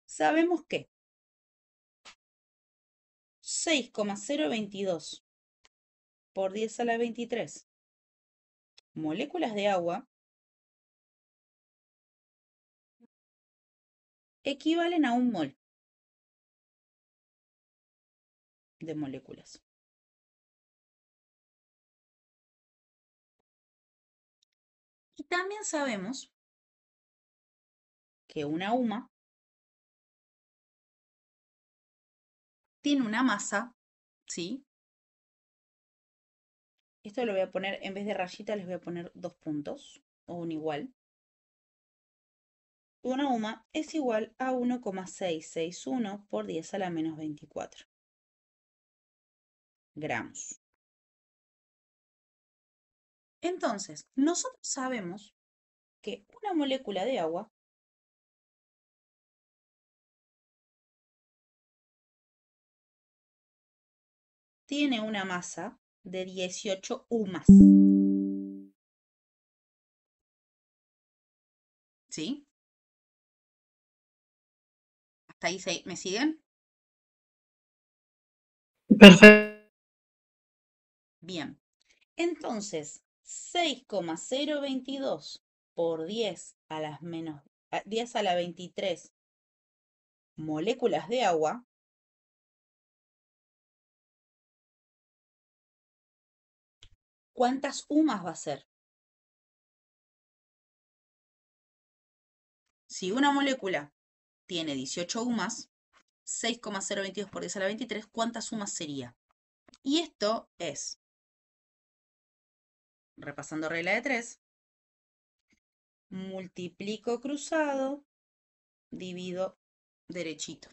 Sabemos que 6,022 por 10 a la 23 moléculas de agua equivalen a un mol de moléculas. Y también sabemos que una UMA tiene una masa, ¿sí? Esto lo voy a poner, en vez de rayita, les voy a poner 2 puntos, o un igual. Una UMA es igual a 1,661 por 10 a la menos 24 gramos. Entonces, nosotros sabemos que una molécula de agua tiene una masa de 18 UMAS. ¿Sí? ¿Hasta ahí me siguen? Perfecto. Bien. Entonces, 6,022 por 10 a las menos 10 a la 23 moléculas de agua ¿cuántas UMAS va a ser? Si una molécula tiene 18 UMAS, 6,022 por 10 a la 23, ¿cuántas UMAS sería? Y esto es, repasando regla de 3, multiplico cruzado, divido derechito.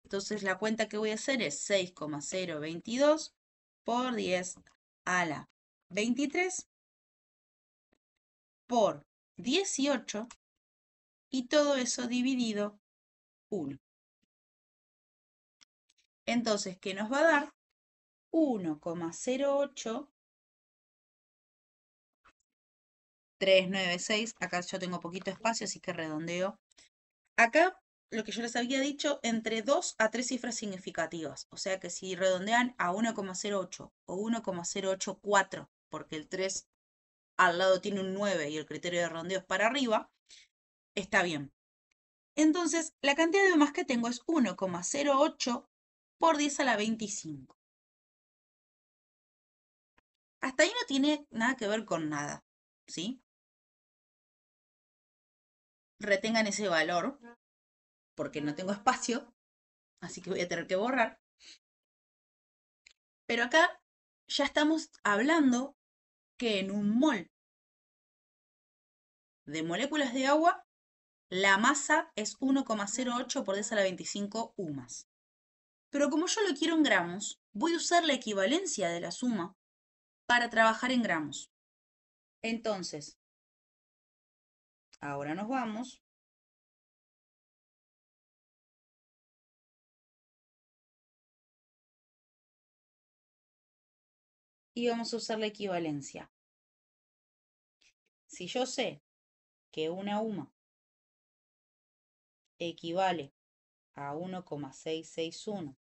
Entonces la cuenta que voy a hacer es 6,022 por 10 a la 23 por 18 y todo eso dividido 1. Entonces, ¿qué nos va a dar? 1,08396. Acá yo tengo poquito espacio, así que redondeo. Acá lo que yo les había dicho, entre 2 a 3 cifras significativas. O sea que si redondean a 1,08 o 1,084, porque el 3 al lado tiene un 9 y el criterio de redondeo es para arriba, está bien. Entonces, la cantidad de UMAS que tengo es 1,08 por 10 a la 25. Hasta ahí no tiene nada que ver con nada, ¿sí? Retengan ese valor, porque no tengo espacio, así que voy a tener que borrar. Pero acá ya estamos hablando que en un mol de moléculas de agua, la masa es 1,08 por 10 a la 25 UMAS. Pero como yo lo quiero en gramos, voy a usar la equivalencia de la suma para trabajar en gramos. Entonces, ahora nos vamos. Y vamos a usar la equivalencia. Si yo sé que una UMA equivale a 1,661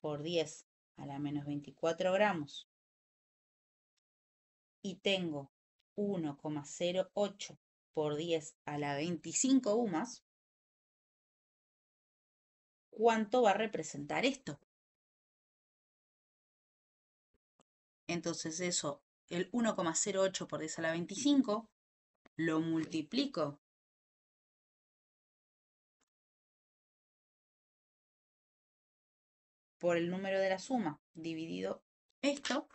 por 10 a la menos 24 gramos y tengo 1,08 por 10 a la 25 UMAS, ¿cuánto va a representar esto? Entonces eso, el 1,08 por 10 a la 25, lo multiplico por el número de la suma dividido esto,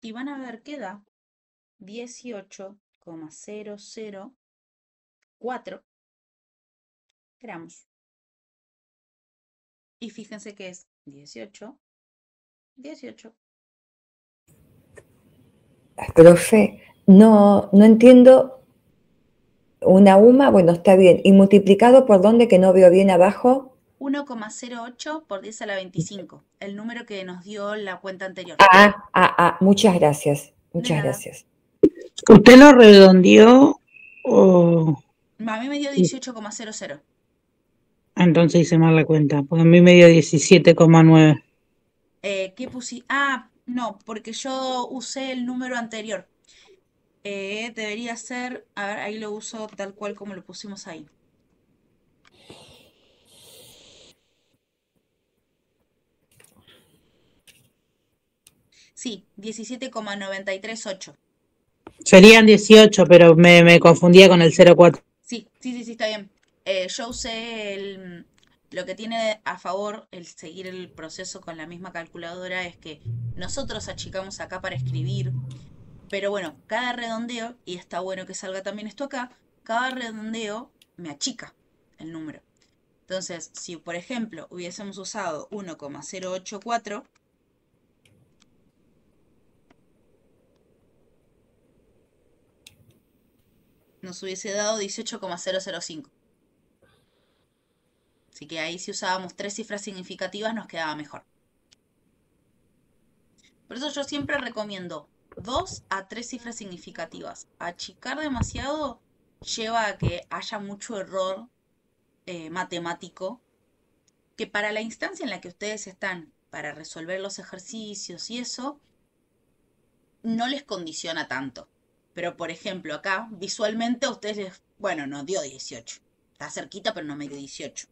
y van a ver que da 18,004 gramos. Y fíjense que es 18, 18. Profe, no entiendo una UMA, bueno, está bien. ¿Y multiplicado por dónde que no veo bien abajo? 1,08 por 10 a la 25, el número que nos dio la cuenta anterior. Muchas gracias, De muchas nada. gracias. ¿Usted lo redondeó o A mí me dio 18,00. entonces hice mal la cuenta? Porque a mí me dio 17,9. ¿Qué puse? Ah, no, porque yo usé el número anterior. Debería ser, a ver, ahí lo uso tal cual como lo pusimos ahí. Sí, 17,938. Serían 18, pero me confundía con el 0,4. Sí, está bien. Yo usé lo que tiene a favor el seguir el proceso con la misma calculadora es que nosotros achicamos acá para escribir, pero bueno, cada redondeo, y está bueno que salga también esto acá, cada redondeo me achica el número. Entonces, si por ejemplo hubiésemos usado 1,084, nos hubiese dado 18,005. Así que ahí si usábamos 3 cifras significativas nos quedaba mejor. Por eso yo siempre recomiendo 2 a 3 cifras significativas. Achicar demasiado lleva a que haya mucho error matemático, que para la instancia en la que ustedes están para resolver los ejercicios y eso, no les condiciona tanto. Pero por ejemplo acá, visualmente a ustedes les, bueno, nos dio 18. Está cerquita pero no me dio 18.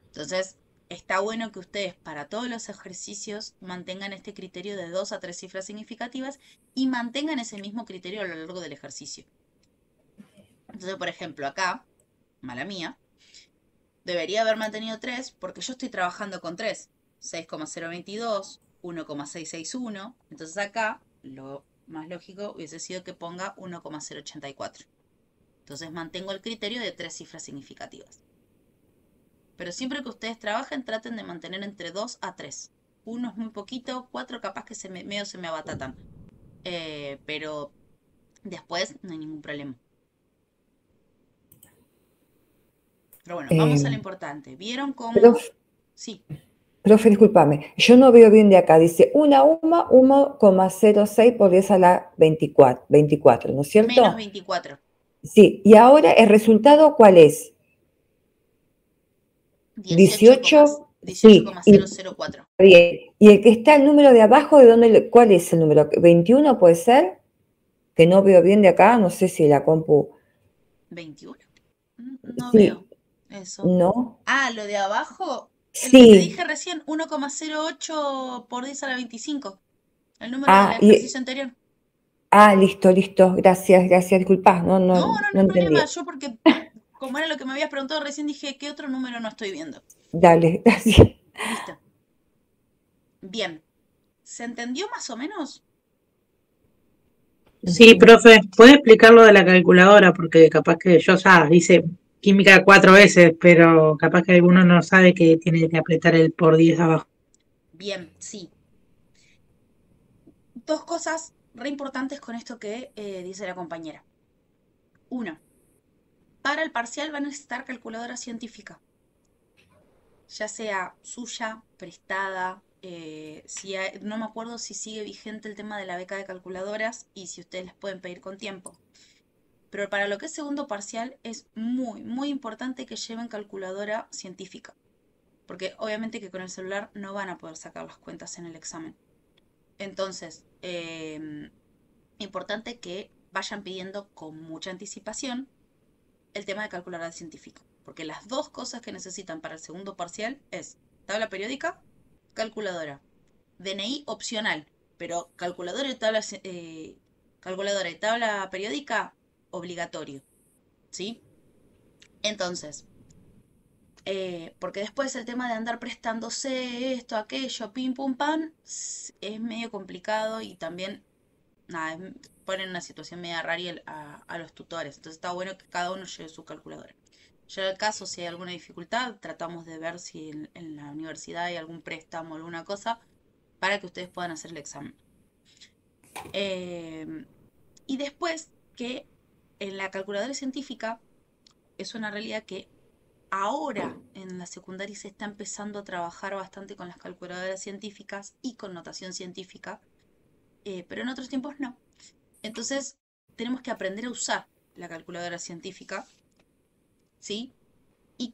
Entonces, está bueno que ustedes para todos los ejercicios mantengan este criterio de 2 a 3 cifras significativas y mantengan ese mismo criterio a lo largo del ejercicio. Entonces, por ejemplo, acá, mala mía, debería haber mantenido 3 porque yo estoy trabajando con 3. 6,022, 1,661. Entonces acá, lo más lógico hubiese sido que ponga 1,084. Entonces mantengo el criterio de 3 cifras significativas. Pero siempre que ustedes trabajen, traten de mantener entre 2 a 3. 1 es muy poquito, 4 capaz que medio se me abatatan. Pero después no hay ningún problema. Pero bueno, vamos a lo importante. ¿Vieron cómo? Sí. Profe, discúlpame, yo no veo bien de acá. Dice 1,06 por 10 a la 24, ¿no es cierto? Menos 24. Sí, y ahora el resultado, ¿cuál es? 18, sí, 18,004. Bien. Y el que está el número de abajo, ¿de dónde? ¿Cuál es el número? ¿21 puede ser? Que no veo bien de acá, no sé si la compu. ¿21? No Sí. veo eso. ¿No? Ah, lo de abajo, el Sí. que te dije recién, 1,08 por 10 a la 25. El número del ejercicio anterior. Listo, gracias, disculpa, no No hay entendí. problema, yo porque como era lo que me habías preguntado recién dije, ¿qué otro número no estoy viendo? Dale, gracias. Listo. Bien, ¿se entendió más o menos? Sí, profe, ¿puede explicar lo de la calculadora? Porque capaz que yo ya hice química 4 veces, pero capaz que alguno no sabe que tiene que apretar el por 10 abajo. Bien, sí. 2 cosas re importantes con esto que dice la compañera. 1. Para el parcial van a necesitar calculadora científica. Ya sea suya, prestada, no me acuerdo si sigue vigente el tema de la beca de calculadoras y si ustedes las pueden pedir con tiempo. Pero para lo que es segundo parcial es muy, muy importante que lleven calculadora científica. Porque obviamente que con el celular no van a poder sacar las cuentas en el examen. Entonces, importante que vayan pidiendo con mucha anticipación el tema de calculadora científica. Porque las 2 cosas que necesitan para el segundo parcial es tabla periódica, calculadora. DNI opcional, pero calculadora y tabla periódica obligatorio. ¿Sí? Entonces, porque después el tema de andar prestándose esto, aquello, pim, pum, pam, es medio complicado y también, nada, pone en una situación media rara a los tutores. Entonces está bueno que cada uno lleve su calculadora. Ya en el caso, si hay alguna dificultad, tratamos de ver si en la universidad hay algún préstamo o alguna cosa para que ustedes puedan hacer el examen. Y después que en la calculadora científica es una realidad que ahora en la secundaria se está empezando a trabajar bastante con las calculadoras científicas y con notación científica, pero en otros tiempos no. Entonces tenemos que aprender a usar la calculadora científica, ¿sí? Y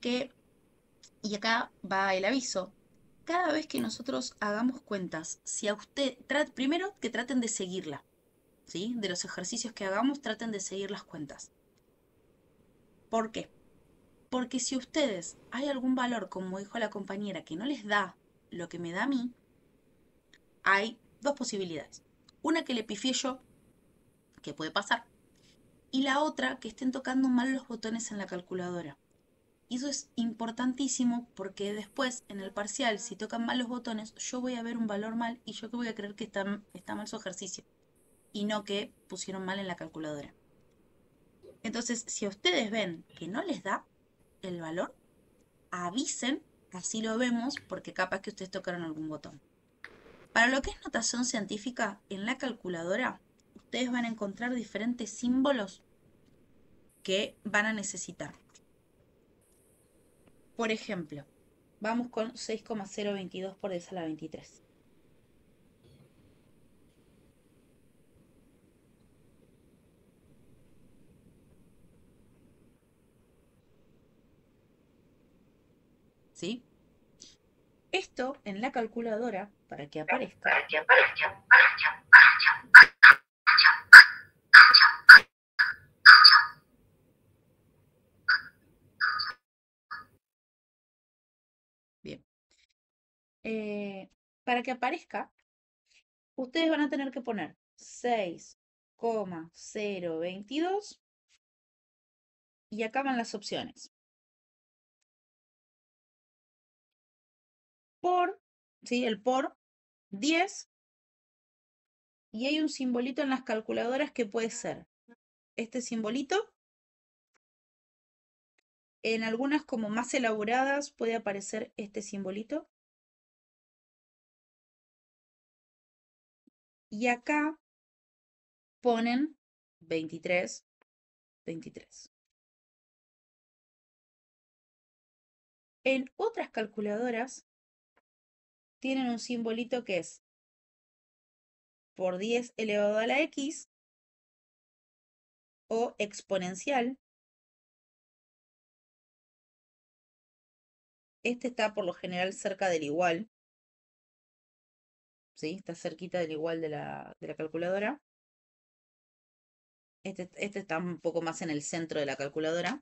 acá va el aviso. Cada vez que nosotros hagamos cuentas, si a usted, primero que traten de seguirla, ¿sí? De los ejercicios que hagamos, traten de seguir las cuentas. ¿Por qué? Porque si ustedes hay algún valor, como dijo la compañera, que no les da lo que me da a mí, hay 2 posibilidades. Una que le pifié yo, que puede pasar, y la otra que estén tocando mal los botones en la calculadora. Y eso es importantísimo porque después en el parcial, si tocan mal los botones, yo voy a ver un valor mal y yo que voy a creer que está mal su ejercicio y no que pusieron mal en la calculadora. Entonces, si ustedes ven que no les da el valor, avisen, así lo vemos, porque capaz que ustedes tocaron algún botón. Para lo que es notación científica, en la calculadora, ustedes van a encontrar diferentes símbolos que van a necesitar. Por ejemplo, vamos con 6,022 por 10 a la 23. ¿Sí? Esto en la calculadora, para que aparezca, bien, para que aparezca, ustedes van a tener que poner 6,022 y acá van las opciones. Por, ¿sí? El por 10, y hay un simbolito en las calculadoras que puede ser este simbolito. En algunas como más elaboradas puede aparecer este simbolito. Y acá ponen 23, 23. En otras calculadoras tienen un simbolito que es por 10 elevado a la x o exponencial. Este está por lo general cerca del igual. ¿Sí? Está cerquita del igual de la calculadora. Este está un poco más en el centro de la calculadora.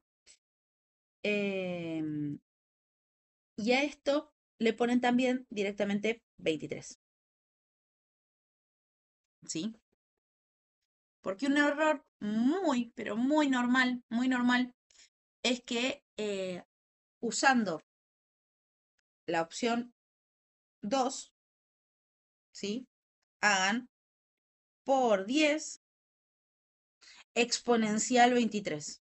Y a esto le ponen también directamente 23. ¿Sí? Porque un error muy, pero muy normal, es que usando la opción 2, ¿sí? Hagan por 10 exponencial 23.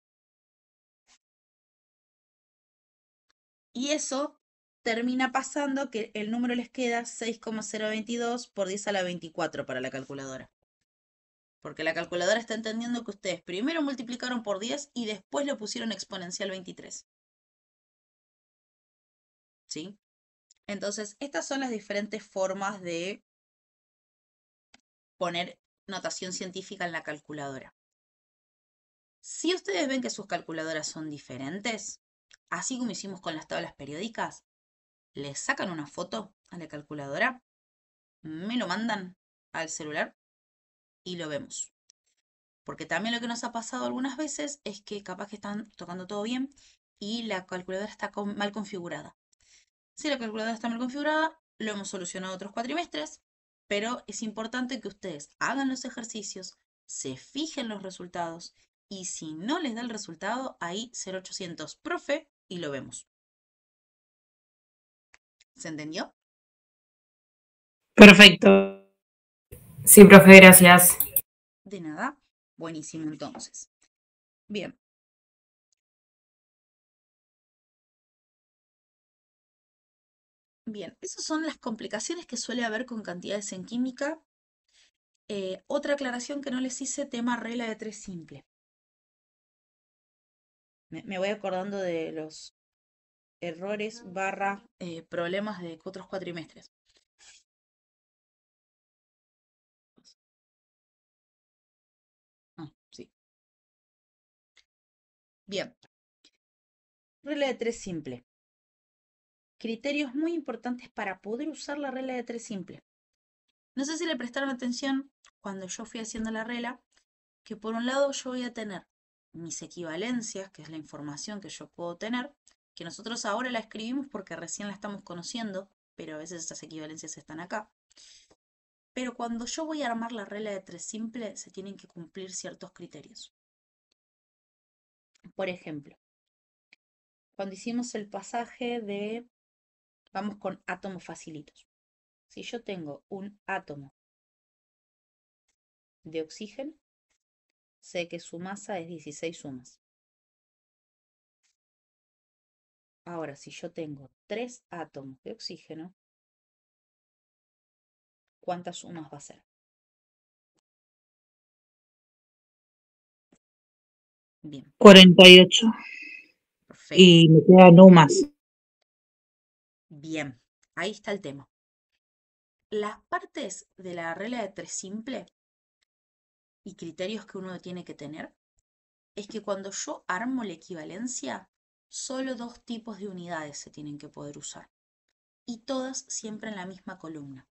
Y eso termina pasando que el número les queda 6,022 por 10 a la 24 para la calculadora. Porque la calculadora está entendiendo que ustedes primero multiplicaron por 10 y después le pusieron exponencial 23. ¿Sí? Entonces, estas son las diferentes formas de poner notación científica en la calculadora. Si ustedes ven que sus calculadoras son diferentes, así como hicimos con las tablas periódicas, le sacan una foto a la calculadora, me lo mandan al celular y lo vemos. Porque también lo que nos ha pasado algunas veces es que capaz que están tocando todo bien y la calculadora está mal configurada. Si la calculadora está mal configurada, lo hemos solucionado otros cuatrimestres, pero es importante que ustedes hagan los ejercicios, se fijen los resultados y si no les da el resultado, ahí 0800 profe y lo vemos. ¿Se entendió? Perfecto. Sí, profe, gracias. De nada. Buenísimo entonces. Bien. Bien, esas son las complicaciones que suele haber con cantidades en química. Otra aclaración que no les hice, tema regla de 3 simple. Me voy acordando de los errores barra problemas de otros cuatrimestres. Ah, sí. Bien. Regla de 3 simple. Criterios muy importantes para poder usar la regla de 3 simple. No sé si le prestaron atención cuando yo fui haciendo la regla, que por un lado yo voy a tener mis equivalencias, que es la información que yo puedo tener, que nosotros ahora la escribimos porque recién la estamos conociendo, pero a veces esas equivalencias están acá. Pero cuando yo voy a armar la regla de 3 simple, se tienen que cumplir ciertos criterios. Por ejemplo, cuando hicimos el pasaje de, vamos con átomos facilitos. Si yo tengo un átomo de oxígeno, sé que su masa es 16 sumas. Ahora, si yo tengo 3 átomos de oxígeno, ¿cuántas sumas va a ser? Bien, 48. perfecto. Y me quedan UMAS. Bien, ahí está el tema. Las partes de la regla de 3 simple y criterios que uno tiene que tener es que cuando yo armo la equivalencia, solo 2 tipos de unidades se tienen que poder usar. Y todas siempre en la misma columna.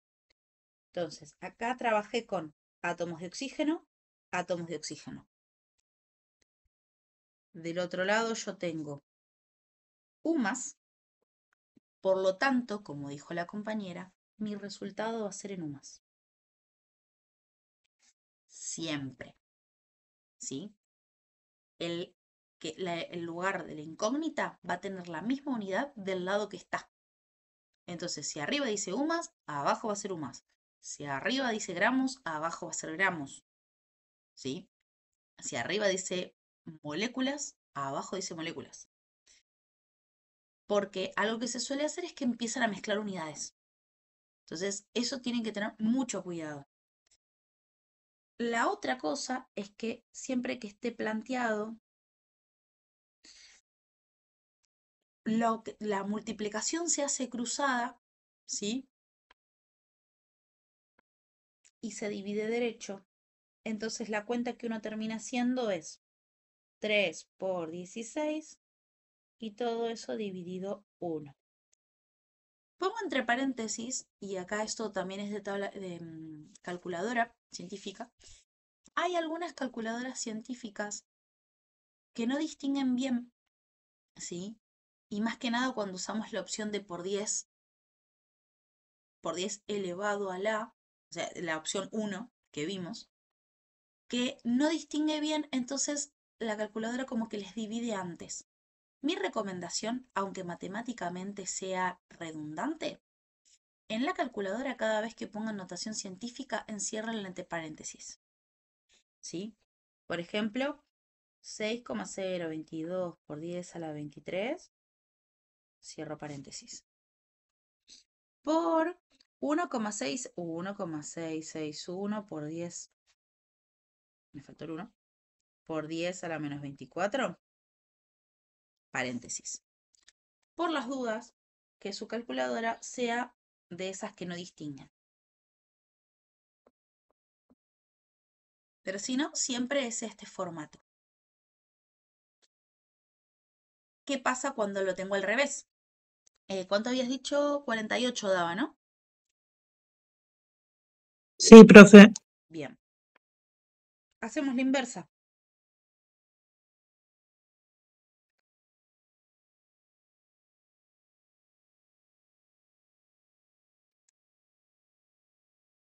Entonces, acá trabajé con átomos de oxígeno, átomos de oxígeno. Del otro lado yo tengo UMAS, por lo tanto, como dijo la compañera, mi resultado va a ser en UMAS. Siempre. ¿Sí? El lugar de la incógnita va a tener la misma unidad del lado que está. Entonces, si arriba dice UMAS, abajo va a ser UMAS. Si arriba dice gramos, abajo va a ser gramos. ¿Sí? Si arriba dice moléculas, abajo dice moléculas. Porque algo que se suele hacer es que empiezan a mezclar unidades. Entonces, eso tienen que tener mucho cuidado. La otra cosa es que siempre que esté planteado, la multiplicación se hace cruzada, ¿sí? Y se divide derecho. Entonces la cuenta que uno termina haciendo es 3 por 16 y todo eso dividido 1. Pongo entre paréntesis, y acá esto también es de tabla de calculadora científica. Hay algunas calculadoras científicas que no distinguen bien, ¿sí? Y más que nada cuando usamos la opción de por 10 elevado a la, o sea, la opción 1 que vimos, que no distingue bien, entonces la calculadora como que les divide antes. Mi recomendación, aunque matemáticamente sea redundante, en la calculadora cada vez que pongan notación científica encierren entre paréntesis. ¿Sí? Por ejemplo, 6,022 por 10 a la 23, cierro paréntesis. Por 1,661 por 10, me faltó el 1, por 10 a la menos 24, paréntesis. Por las dudas, que su calculadora sea de esas que no distinguen. Pero si no, siempre es este formato. ¿Qué pasa cuando lo tengo al revés? ¿Cuánto habías dicho? 48 daba, ¿no? Sí, profe. Bien. Hacemos la inversa.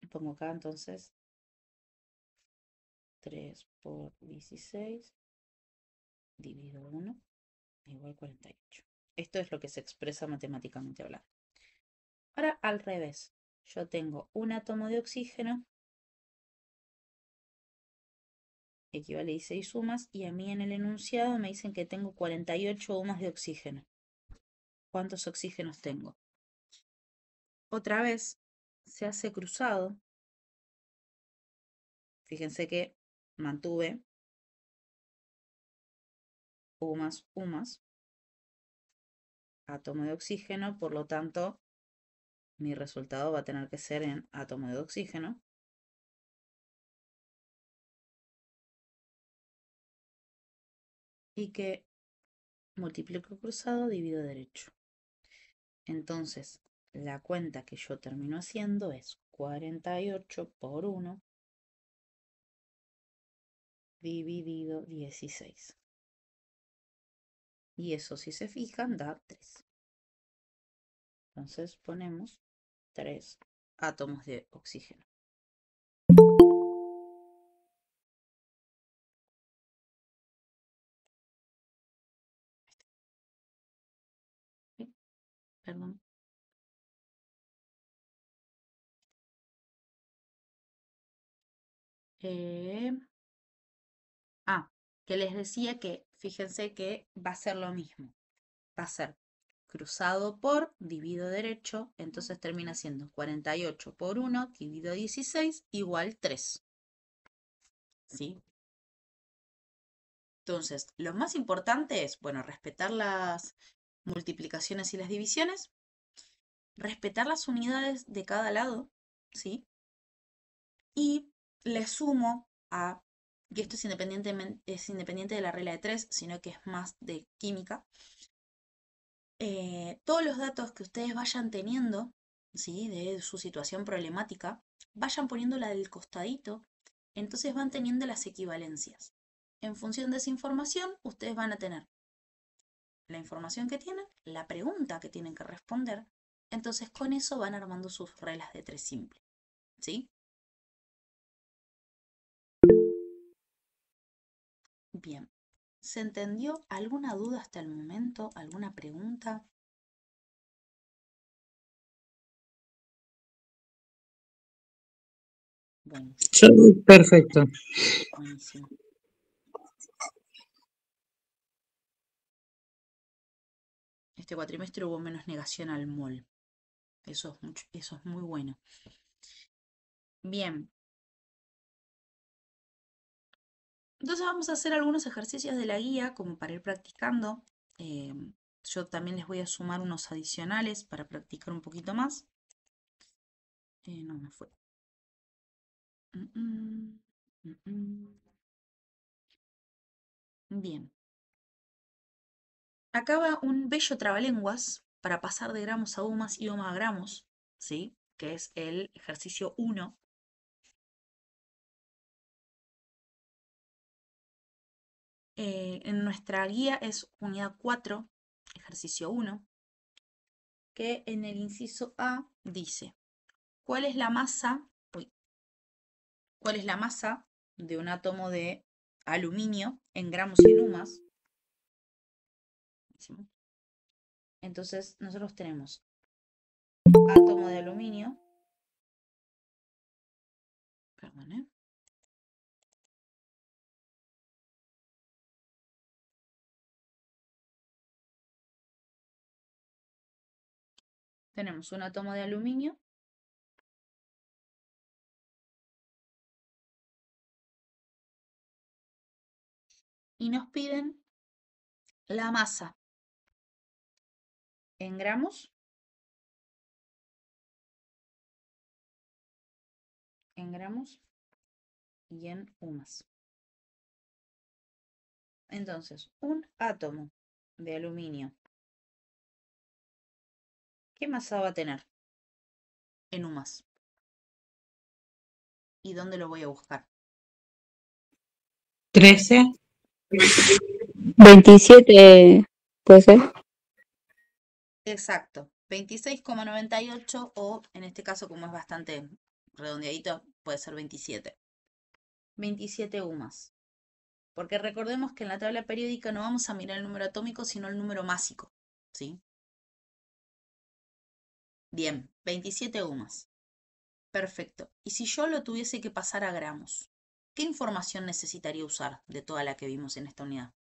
Pongo acá entonces 3 por 16 dividido 1 igual 48. Esto es lo que se expresa matemáticamente hablando. Ahora al revés. Yo tengo un átomo de oxígeno, equivale a 16 UMAS, y a mí en el enunciado me dicen que tengo 48 UMAS de oxígeno. ¿Cuántos oxígenos tengo? Otra vez se hace cruzado. Fíjense que mantuve UMAS, UMAS, átomo de oxígeno, por lo tanto, mi resultado va a tener que ser en átomo de oxígeno. Y que multiplico cruzado, divido derecho. Entonces, la cuenta que yo termino haciendo es 48 por 1 dividido 16. Y eso, si se fijan, da 3. Entonces ponemos 3 átomos de oxígeno. Perdón. Que les decía que fíjense que va a ser lo mismo. Va a ser cruzado por, divido derecho, entonces termina siendo 48 por 1 dividido 16 igual 3. ¿Sí? Entonces, lo más importante es, bueno, respetar las multiplicaciones y las divisiones, respetar las unidades de cada lado, ¿sí? Y le sumo a, y esto es independiente de la regla de 3, sino que es más de química, todos los datos que ustedes vayan teniendo, ¿sí? De su situación problemática, vayan poniéndola del costadito, entonces van teniendo las equivalencias. En función de esa información, ustedes van a tener la información que tienen, la pregunta que tienen que responder, entonces con eso van armando sus reglas de 3 simple, ¿sí? Bien, ¿se entendió? ¿Alguna duda hasta el momento? ¿Alguna pregunta? Buenísimo, Perfecto. buenísimo. Este cuatrimestre hubo menos negación al mol. Eso es muy bueno. Bien. Entonces vamos a hacer algunos ejercicios de la guía como para ir practicando. Yo también les voy a sumar unos adicionales para practicar un poquito más. No me fue. Bien. Acá va un bello trabalenguas para pasar de gramos a umas y omas a gramos, ¿sí? Que es el ejercicio 1. En nuestra guía es unidad 4, ejercicio 1, que en el inciso A dice, ¿cuál es la masa de un átomo de aluminio en gramos y en umas? Entonces nosotros tenemos átomo de aluminio, perdón, tenemos un átomo de aluminio y nos piden la masa en gramos, y en umas. Entonces, un átomo de aluminio, ¿qué masa va a tener en umas? ¿Y dónde lo voy a buscar? 13. 27, ¿puede ser? Exacto, 26,98 o en este caso como es bastante redondeadito puede ser 27. 27 umas. Porque recordemos que en la tabla periódica no vamos a mirar el número atómico sino el número másico, ¿sí? Bien, 27 umas. Perfecto. Y si yo lo tuviese que pasar a gramos, ¿qué información necesitaría usar de toda la que vimos en esta unidad?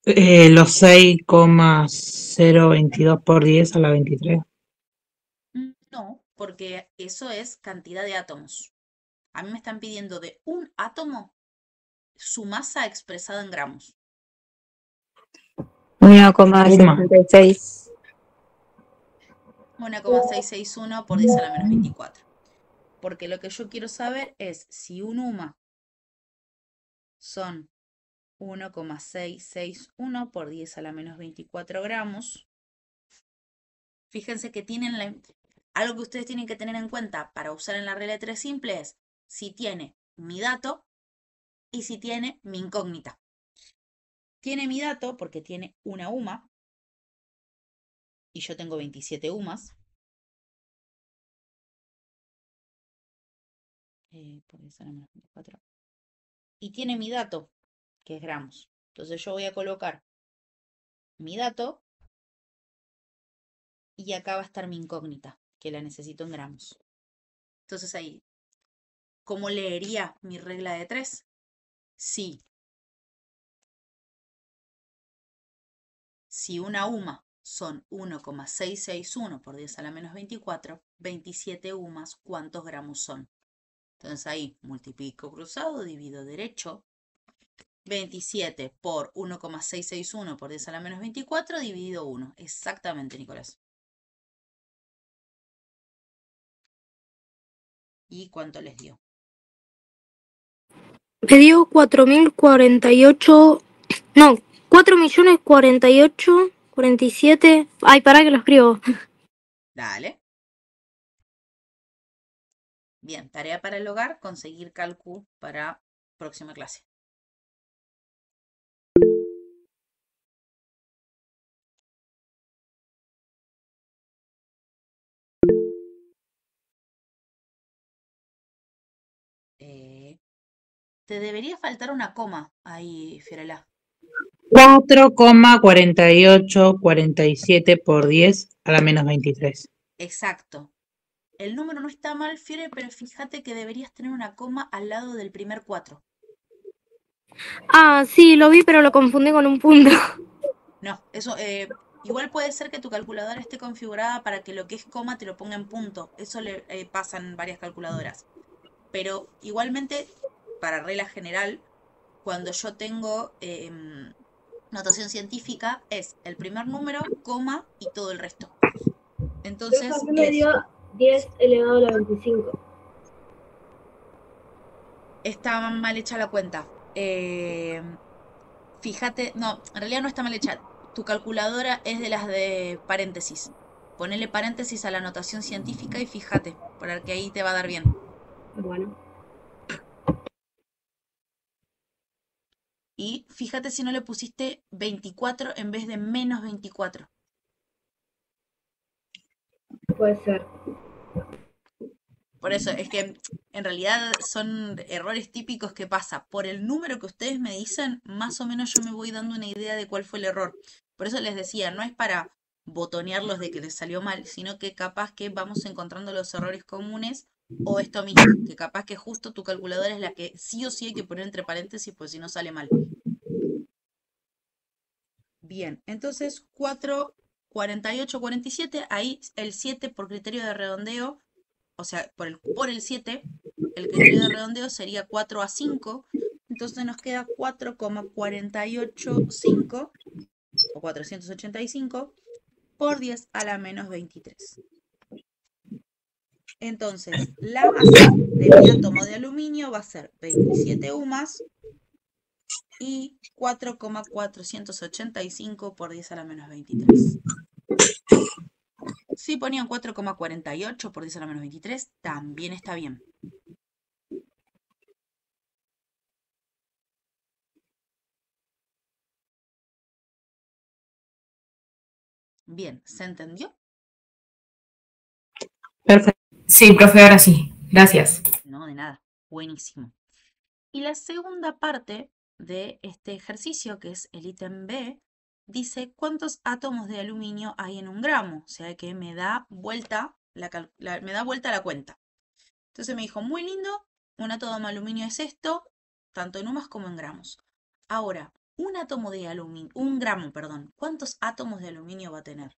Los 6,022 por 10 a la 23. No, porque eso es cantidad de átomos. A mí me están pidiendo de un átomo su masa expresada en gramos. 1,66. 1,661 por 10 a la menos 24. Porque lo que yo quiero saber es si un UMA son 1,661 por 10 a la menos 24 gramos. Fíjense que tienen algo que ustedes tienen que tener en cuenta para usar en la regla de 3 simple es si tiene mi dato y si tiene mi incógnita. Tiene mi dato porque tiene una UMA y yo tengo 27 UMAs. Por 10 a la menos 24. Y tiene mi dato, que es gramos. Entonces yo voy a colocar mi dato y acá va a estar mi incógnita, que la necesito en gramos. Entonces ahí, ¿cómo leería mi regla de 3? Si una UMA son 1,661 por 10 a la menos 24, 27 UMAs, ¿cuántos gramos son? Entonces ahí multiplico cruzado, divido derecho. 27 por 1,661 por 10 a la menos 24 dividido 1. Exactamente, Nicolás. ¿Y cuánto les dio? Me dio 4.048, no, 4.048.47. Ay, pará que lo escribo. Dale. Bien, tarea para el hogar, conseguir cálculo para próxima clase. Te debería faltar una coma ahí, Fiorella. 4,4847 por 10 a la menos 23. Exacto. El número no está mal, Fiore, pero fíjate que deberías tener una coma al lado del primer 4. Ah, sí, lo vi, pero lo confundí con un punto. No, eso igual puede ser que tu calculadora esté configurada para que lo que es coma te lo ponga en punto. Eso le pasa en varias calculadoras. Pero igualmente, para regla general, cuando yo tengo notación científica, es el primer número, coma y todo el resto. Entonces, a mí me dio 10 elevado a la 25. está mal hecha la cuenta. Fíjate, no, en realidad no está mal hecha. Tu calculadora es de las de paréntesis. Ponele paréntesis a la notación científica y fíjate, para que ahí te va a dar bien. Bueno. Y fíjate si no le pusiste 24 en vez de menos 24. Puede ser. Por eso es que en realidad son errores típicos que pasa. Por el número que ustedes me dicen, más o menos yo me voy dando una idea de cuál fue el error. Por eso les decía, no es para botonearlos de que les salió mal, sino que capaz que vamos encontrando los errores comunes o esto mismo, que capaz que justo tu calculadora es la que sí o sí hay que poner entre paréntesis, pues si no sale mal. Bien, entonces 4, 48, 47, ahí el 7 por criterio de redondeo, o sea, por el 7, el criterio de redondeo sería 4 a 5, entonces nos queda 4,485 o 485 por 10 a la menos 23. Entonces, la masa de mi átomo de aluminio va a ser 27 UMAS y 4,485 por 10 a la menos 23. Si ponían 4,48 por 10 a la menos 23, también está bien. Bien, ¿se entendió? Perfecto. Sí, profe, ahora sí. Gracias. No, de nada. Buenísimo. Y la segunda parte de este ejercicio, que es el ítem B, dice cuántos átomos de aluminio hay en un gramo. O sea que me da vuelta la cuenta. Entonces me dijo, muy lindo, un átomo de aluminio es esto, tanto en UMAS como en gramos. Ahora, un átomo de aluminio, un gramo, perdón, ¿cuántos átomos de aluminio va a tener?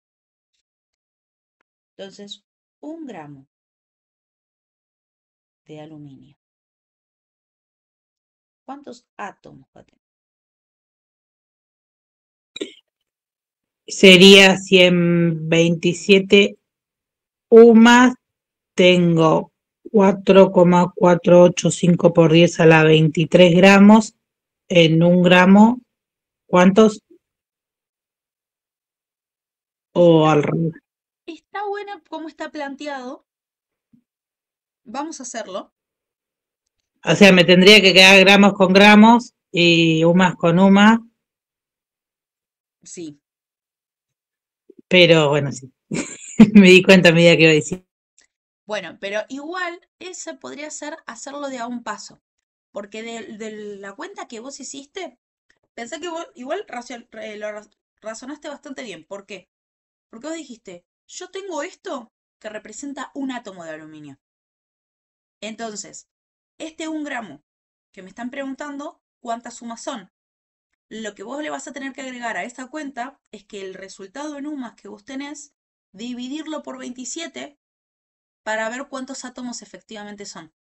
Entonces, un gramo de aluminio. ¿Cuántos átomos va a tener? Sería 127 UMAS. Tengo 4,485 por 10 a la 23 gramos. En un gramo, ¿cuántos? O al revés. Está bueno cómo está planteado. Vamos a hacerlo. O sea, me tendría que quedar gramos con gramos y UMAS con UMAS, Sí. pero bueno, sí. Me di cuenta a medida que iba a decir. Bueno, pero igual ese podría ser hacerlo de a un paso. Porque de la cuenta que vos hiciste, pensé que vos igual razonaste bastante bien. ¿Por qué? Porque vos dijiste, yo tengo esto que representa un átomo de aluminio. Entonces, este 1 gramo que me están preguntando, ¿cuántas sumas son? Lo que vos le vas a tener que agregar a esta cuenta es que el resultado en UMAS que vos tenés, dividirlo por 27 para ver cuántos átomos efectivamente son.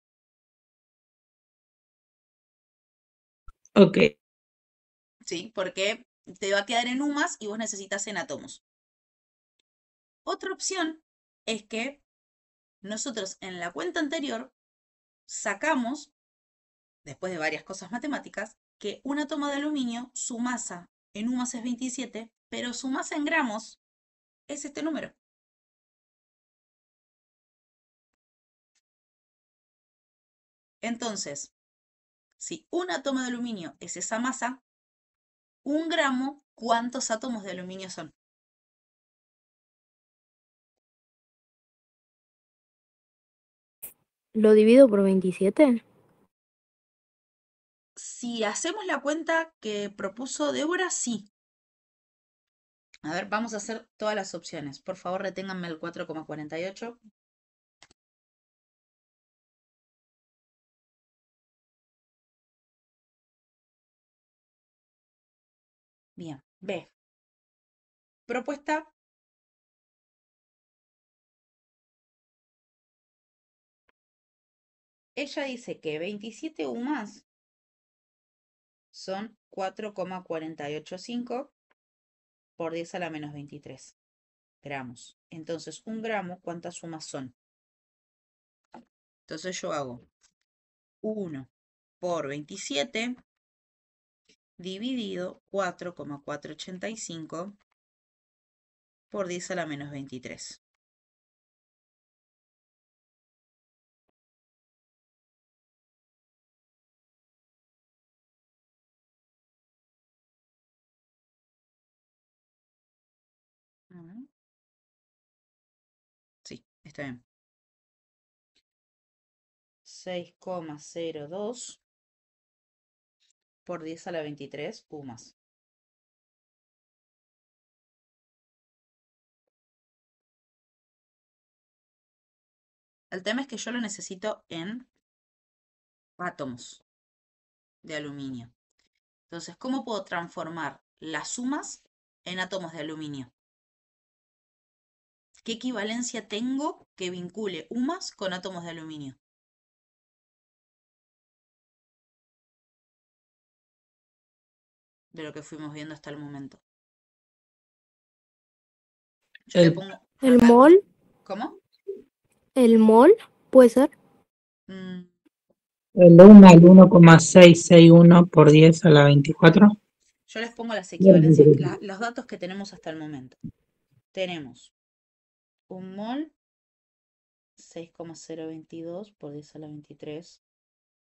Ok. ¿sí? Porque te va a quedar en UMAS y vos necesitas en átomos. Otra opción es que nosotros en la cuenta anterior sacamos, después de varias cosas matemáticas, que un átomo de aluminio, su masa en UMAS es 27, pero su masa en gramos es este número. Entonces, si un átomo de aluminio es esa masa, un gramo, ¿cuántos átomos de aluminio son? ¿Lo divido por 27? Si hacemos la cuenta que propuso Débora, sí. A ver, vamos a hacer todas las opciones. Por favor, reténganme el 4,48. Bien, B. Propuesta. Ella dice que 27 U más son 4,485 por 10 a la menos 23 gramos. Entonces, un gramo, ¿cuántas sumas son? Entonces yo hago 1 por 27 dividido 4,485 por 10 a la menos 23. Sí, está bien. 6,02 por 10 a la 23 U más. El tema es que yo lo necesito en átomos de aluminio. Entonces, ¿cómo puedo transformar las sumas en átomos de aluminio? ¿Qué equivalencia tengo que vincule UMAS con átomos de aluminio? De lo que fuimos viendo hasta el momento. Yo le pongo ¿El acá. mol? ¿Cómo? ¿El mol? ¿Puede ser? El 1 al 1,661 por 10 a la 24. Yo les pongo las equivalencias, los datos que tenemos hasta el momento. Tenemos un mol 6,022 por 10 a la 23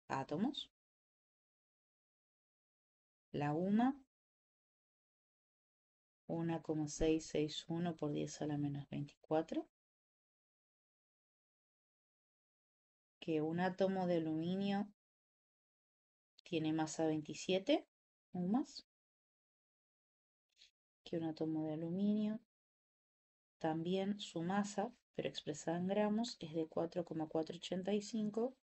átomos. La UMA 1,661 por 10 a la menos 24. Que un átomo de aluminio tiene masa 27 UMAS. Que un átomo de aluminio también su masa, pero expresada en gramos, es de 4,485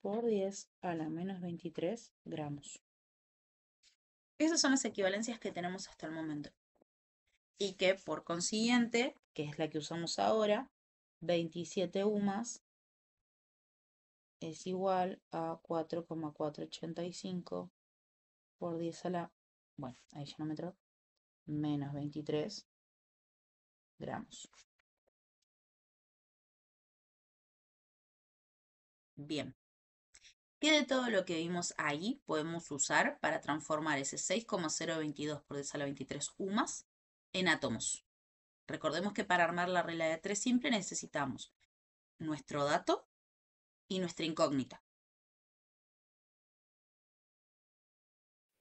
por 10 a la menos 23 gramos. Esas son las equivalencias que tenemos hasta el momento. Y que por consiguiente, que es la que usamos ahora, 27 UMAS es igual a 4,485 por 10 a la, bueno, ahí ya no me trago, menos 23 gramos. Bien. ¿Qué de todo lo que vimos ahí podemos usar para transformar ese 6,022 por 10 a la 23 UMAS en átomos? Recordemos que para armar la regla de 3 simple necesitamos nuestro dato y nuestra incógnita.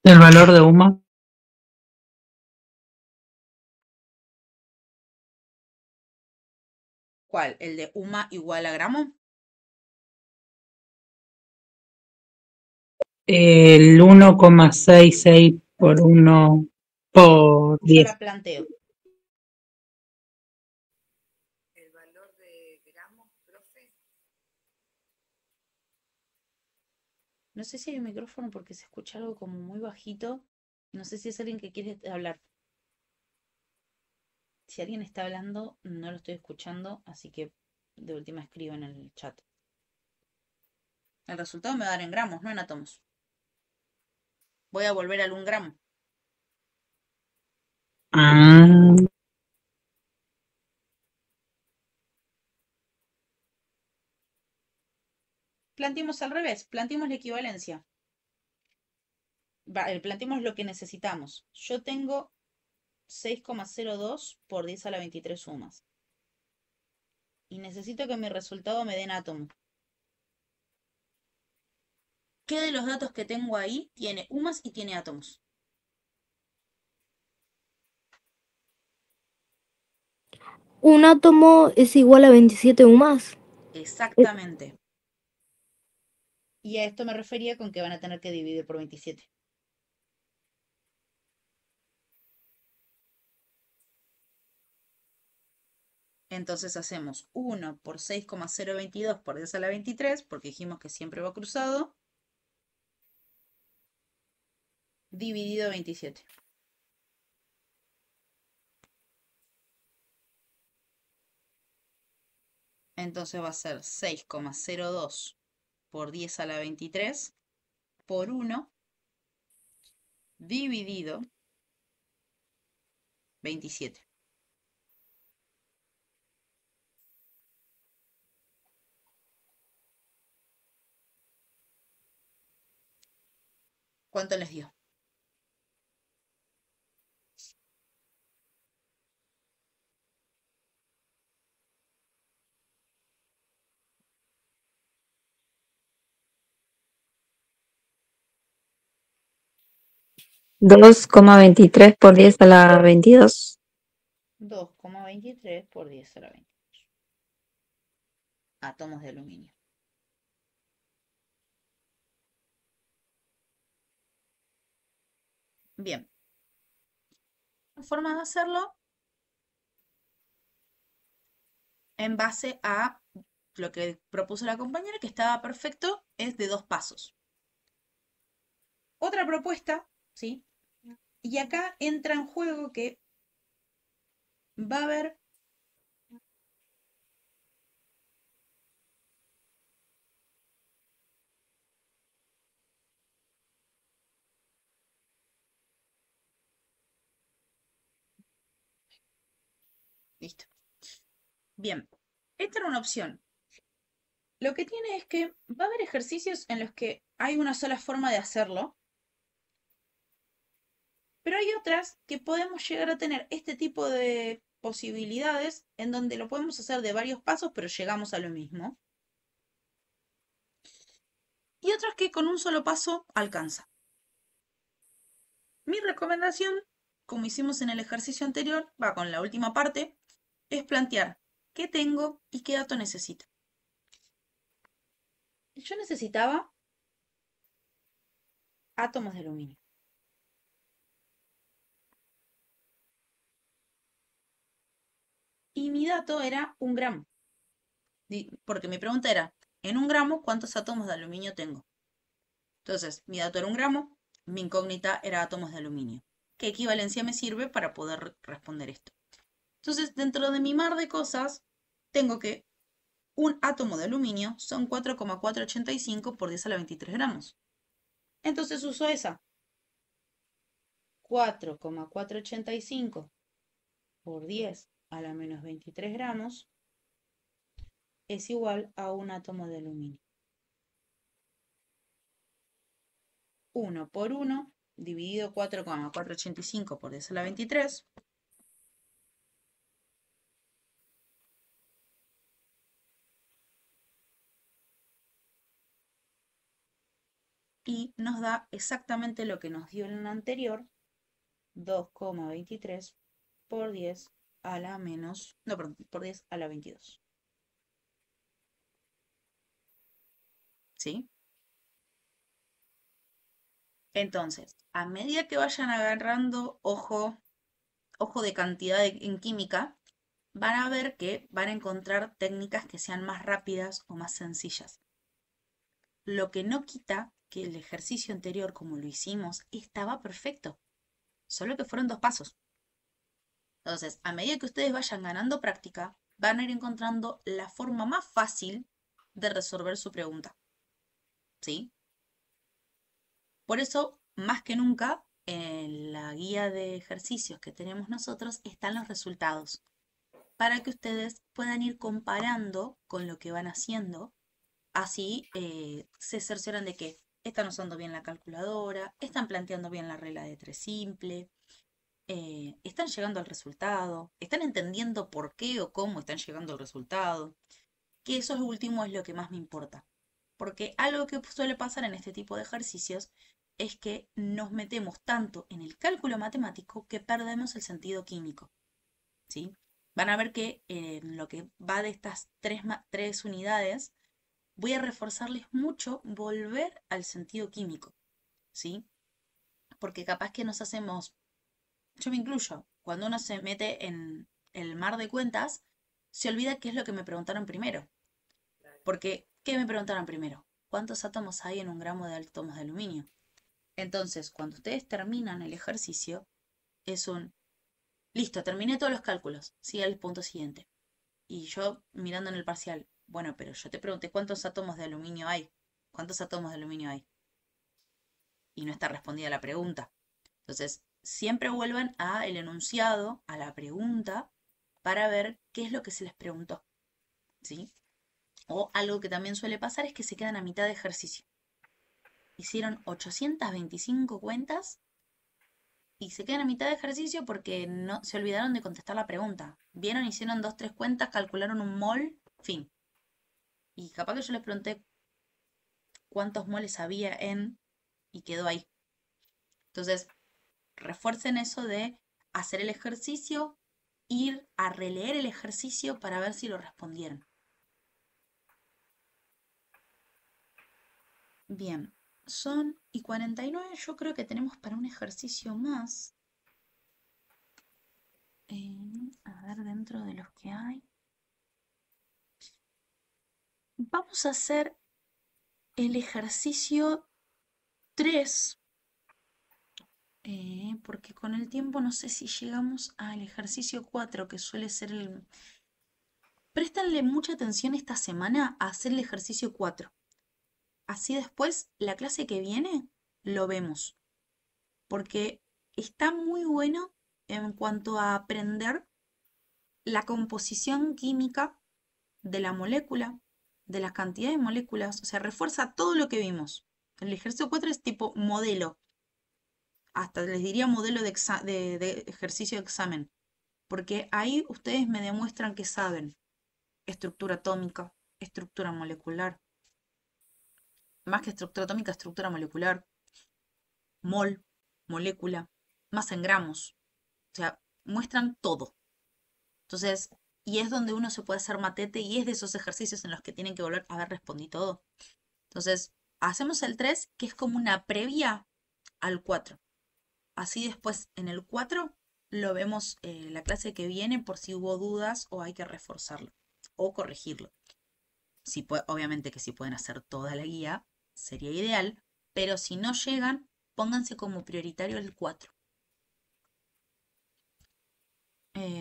El valor de UMA. ¿Cuál? ¿El de UMA igual a gramo? El 1,66 por 1 por Yo 10. la planteo. ¿El valor de gramos, profe? No sé si hay un micrófono porque se escucha algo como muy bajito. No sé si es alguien que quiere hablar. Si alguien está hablando, no lo estoy escuchando, así que de última escribo en el chat. El resultado me va a dar en gramos, no en átomos. Voy a volver al 1 gramo. Ah, Planteemos al revés, planteemos la equivalencia. Planteemos lo que necesitamos. Yo tengo 6,02 por 10 a la 23 sumas. Y necesito que mi resultado me den átomos. ¿Qué de los datos que tengo ahí tiene UMAS y tiene átomos? Un átomo es igual a 27 UMAS. Exactamente. Y a esto me refería con que van a tener que dividir por 27. Entonces hacemos 1 por 6,022 por 10 a la 23, porque dijimos que siempre va cruzado, dividido 27. Entonces va a ser 6,02 por 10 a la 23 por 1 dividido 27. ¿Cuánto les dio? Dos coma 23 por 10 a la 22. 2,23 por 10 a la 22. Átomos de aluminio. Bien. La forma de hacerlo en base a lo que propuso la compañera, que estaba perfecto, es de 2 pasos. Otra propuesta, ¿sí? Y acá entra en juego que va a haber listo. Bien, esta era una opción. Lo que tiene es que va a haber ejercicios en los que hay una sola forma de hacerlo, pero hay otras que podemos llegar a tener este tipo de posibilidades en donde lo podemos hacer de varios pasos, pero llegamos a lo mismo. Y otras que con un solo paso alcanza. Mi recomendación, como hicimos en el ejercicio anterior, va con la última parte, es plantear qué tengo y qué dato necesito. Yo necesitaba átomos de aluminio. Y mi dato era 1 gramo. Porque mi pregunta era, en 1 gramo, ¿cuántos átomos de aluminio tengo? Entonces, mi dato era 1 gramo, mi incógnita era átomos de aluminio. ¿Qué equivalencia me sirve para poder responder esto? Entonces, dentro de mi mar de cosas, tengo que un átomo de aluminio son 4,485 por 10 a la 23 gramos. Entonces uso esa. 4,485 por 10 a la menos 23 gramos es igual a un átomo de aluminio. 1 por 1 dividido 4,485 por 10 a la 23. Y nos da exactamente lo que nos dio en el anterior, 2,23 por 10 a la menos, no, perdón, por 10 a la 22. ¿Sí? Entonces, a medida que vayan agarrando ojo de cantidad en química, van a ver que van a encontrar técnicas que sean más rápidas o más sencillas. Lo que no quita que el ejercicio anterior, como lo hicimos, estaba perfecto. Solo que fueron 2 pasos. Entonces, a medida que ustedes vayan ganando práctica, van a ir encontrando la forma más fácil de resolver su pregunta. ¿Sí? Por eso más que nunca, en la guía de ejercicios que tenemos nosotros están los resultados para que ustedes puedan ir comparando con lo que van haciendo. Así se cercioran de que están usando bien la calculadora, están planteando bien la regla de 3 simple, están llegando al resultado, están entendiendo por qué o cómo están llegando al resultado, que eso último es lo que más me importa. Porque algo que suele pasar en este tipo de ejercicios es que nos metemos tanto en el cálculo matemático que perdemos el sentido químico, ¿sí? Van a ver que en lo que va de estas tres unidades, voy a reforzarles mucho volver al sentido químico, ¿sí? Porque capaz que nos hacemos, yo me incluyo, cuando uno se mete en el mar de cuentas, se olvida qué es lo que me preguntaron primero. Porque, ¿qué me preguntaron primero? ¿Cuántos átomos hay en un gramo de átomos de aluminio? Entonces, cuando ustedes terminan el ejercicio, es un, listo, terminé todos los cálculos, sigue el punto siguiente. Y yo mirando en el parcial, bueno, pero yo te pregunté cuántos átomos de aluminio hay. ¿Cuántos átomos de aluminio hay? Y no está respondida la pregunta. Entonces, siempre vuelvan a el enunciado, a la pregunta, para ver qué es lo que se les preguntó, ¿sí? O algo que también suele pasar es que se quedan a mitad de ejercicio. Hicieron 825 cuentas y se quedan a mitad de ejercicio porque no se olvidaron de contestar la pregunta. Vieron, hicieron 2, 3 cuentas, calcularon un mol, fin. Y capaz que yo les pregunté cuántos moles había en y quedó ahí. Entonces, refuercen eso de hacer el ejercicio, ir a releer el ejercicio para ver si lo respondieron. Bien, son y 49, yo creo que tenemos para un ejercicio más. A ver, dentro de los que hay. Vamos a hacer el ejercicio 3, porque con el tiempo no sé si llegamos al ejercicio 4, que suele ser el... Préstanle mucha atención esta semana a hacer el ejercicio 4. Así después, la clase que viene, lo vemos. Porque está muy bueno en cuanto a aprender la composición química de la molécula, de la cantidad de moléculas, o sea, refuerza todo lo que vimos. El ejercicio 4 es tipo modelo, hasta les diría modelo de ejercicio de examen, porque ahí ustedes me demuestran que saben estructura atómica, estructura molecular, más que estructura atómica, estructura molecular, mol, molécula, masa en gramos, o sea, muestran todo. Entonces, y es donde uno se puede hacer matete y es de esos ejercicios en los que tienen que volver a ver, respondí todo. Entonces, hacemos el 3, que es como una previa al 4. Así después, en el 4, lo vemos la clase que viene por si hubo dudas o hay que reforzarlo o corregirlo. Si obviamente que si pueden hacer toda la guía, sería ideal, pero si no llegan, pónganse como prioritario el 4.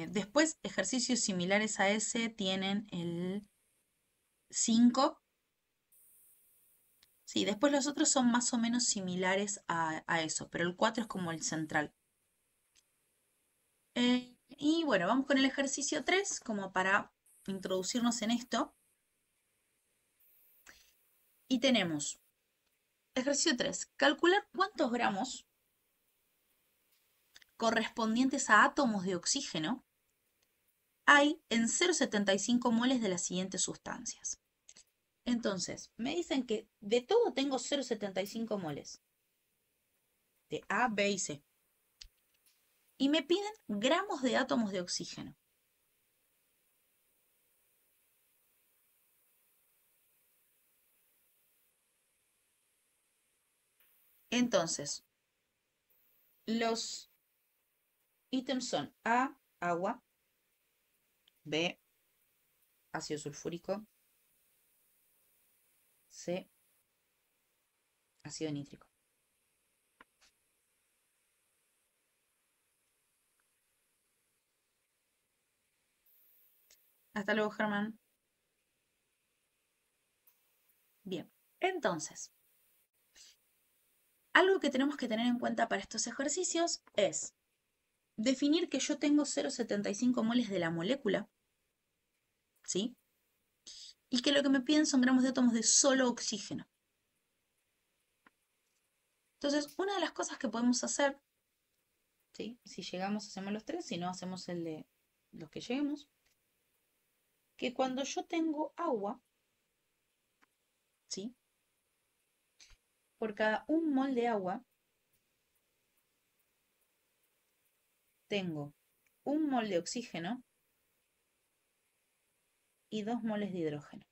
Después, ejercicios similares a ese tienen el 5. Sí, después los otros son más o menos similares a eso, pero el 4 es como el central. Y bueno, vamos con el ejercicio 3 como para introducirnos en esto. Y tenemos ejercicio 3, calcular cuántos gramos correspondientes a átomos de oxígeno hay en 0,75 moles de las siguientes sustancias. Entonces, me dicen que de todo tengo 0,75 moles. De A, B y C. Y me piden gramos de átomos de oxígeno. Entonces, los ítems son A, agua, B, ácido sulfúrico, C, ácido nítrico. Hasta luego, Germán. Bien, entonces, Algo que tenemos que tener en cuenta para estos ejercicios es definir que yo tengo 0,75 moles de la molécula, ¿sí? Y que lo que me piden son gramos de átomos de solo oxígeno. Entonces, una de las cosas que podemos hacer, ¿sí? Si llegamos hacemos los 3, si no hacemos el de los que lleguemos, que cuando yo tengo agua, ¿sí? Por cada 1 mol de agua, tengo 1 mol de oxígeno y 2 moles de hidrógeno.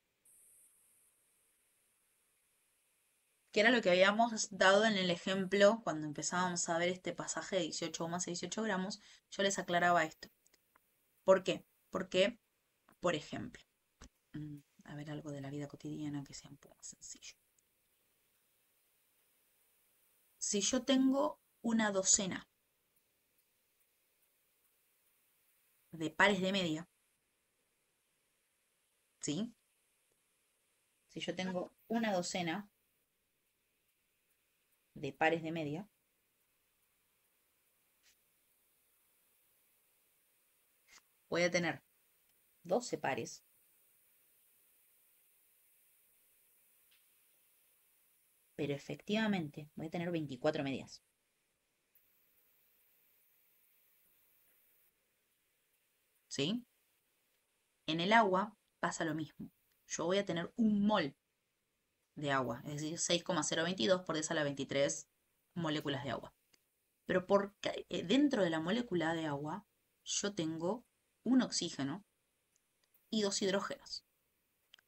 Que era lo que habíamos dado en el ejemplo cuando empezábamos a ver este pasaje de 18 más 18 gramos, yo les aclaraba esto. ¿Por qué? Porque, por ejemplo, a ver algo de la vida cotidiana que sea un poco más sencillo. Si yo tengo una docena de pares de media, ¿sí? Si yo tengo una docena de pares de media, voy a tener 12 pares pero efectivamente voy a tener 24 medias. ¿Sí? En el agua pasa lo mismo. Yo voy a tener 1 mol de agua, es decir, 6,022 por 10 a la 23 moléculas de agua. Pero dentro de la molécula de agua yo tengo un oxígeno y 2 hidrógenos.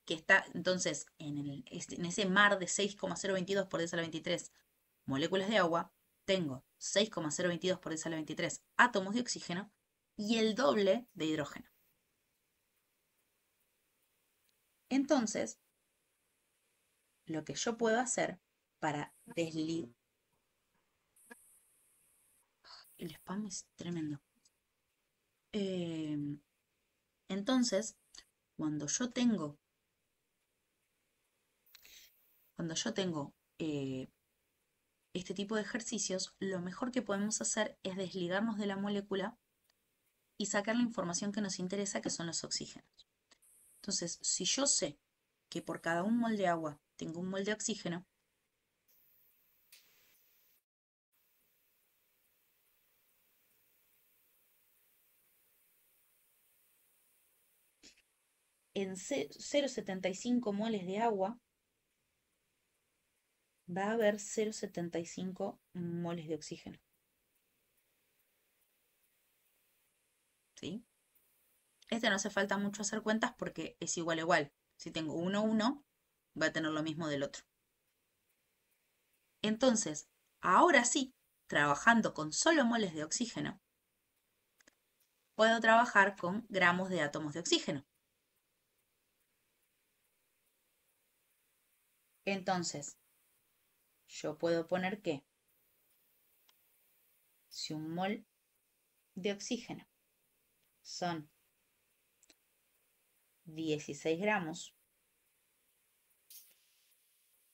Que está entonces en ese mar de 6,022 por 10 a la 23 moléculas de agua, tengo 6,022 por 10 a la 23 átomos de oxígeno y el doble de hidrógeno. Entonces, lo que yo puedo hacer para desligar... El spam es tremendo. Entonces, cuando yo tengo este tipo de ejercicios, lo mejor que podemos hacer es desligarnos de la molécula y sacar la información que nos interesa, que son los oxígenos. Entonces, si yo sé que por cada 1 mol de agua tengo 1 mol de oxígeno, en 0,75 moles de agua va a haber 0,75 moles de oxígeno. ¿Sí? Este no hace falta mucho hacer cuentas porque es igual a igual. Si tengo 1, 1, va a tener lo mismo del otro. Entonces, ahora sí, trabajando con solo moles de oxígeno, puedo trabajar con gramos de átomos de oxígeno. Entonces, yo puedo poner que si 1 mol de oxígeno son 16 gramos,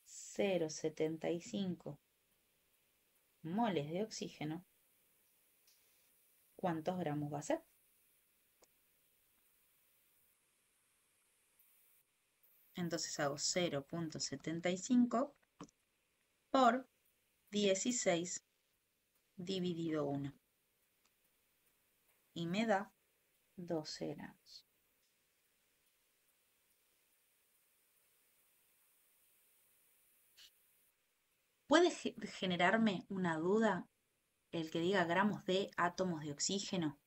0,75 moles de oxígeno, ¿cuántos gramos va a ser? Entonces hago 0,75 por 16 dividido 1. Y me da 12 gramos. ¿Puede generarme una duda el que diga gramos de átomos de oxígeno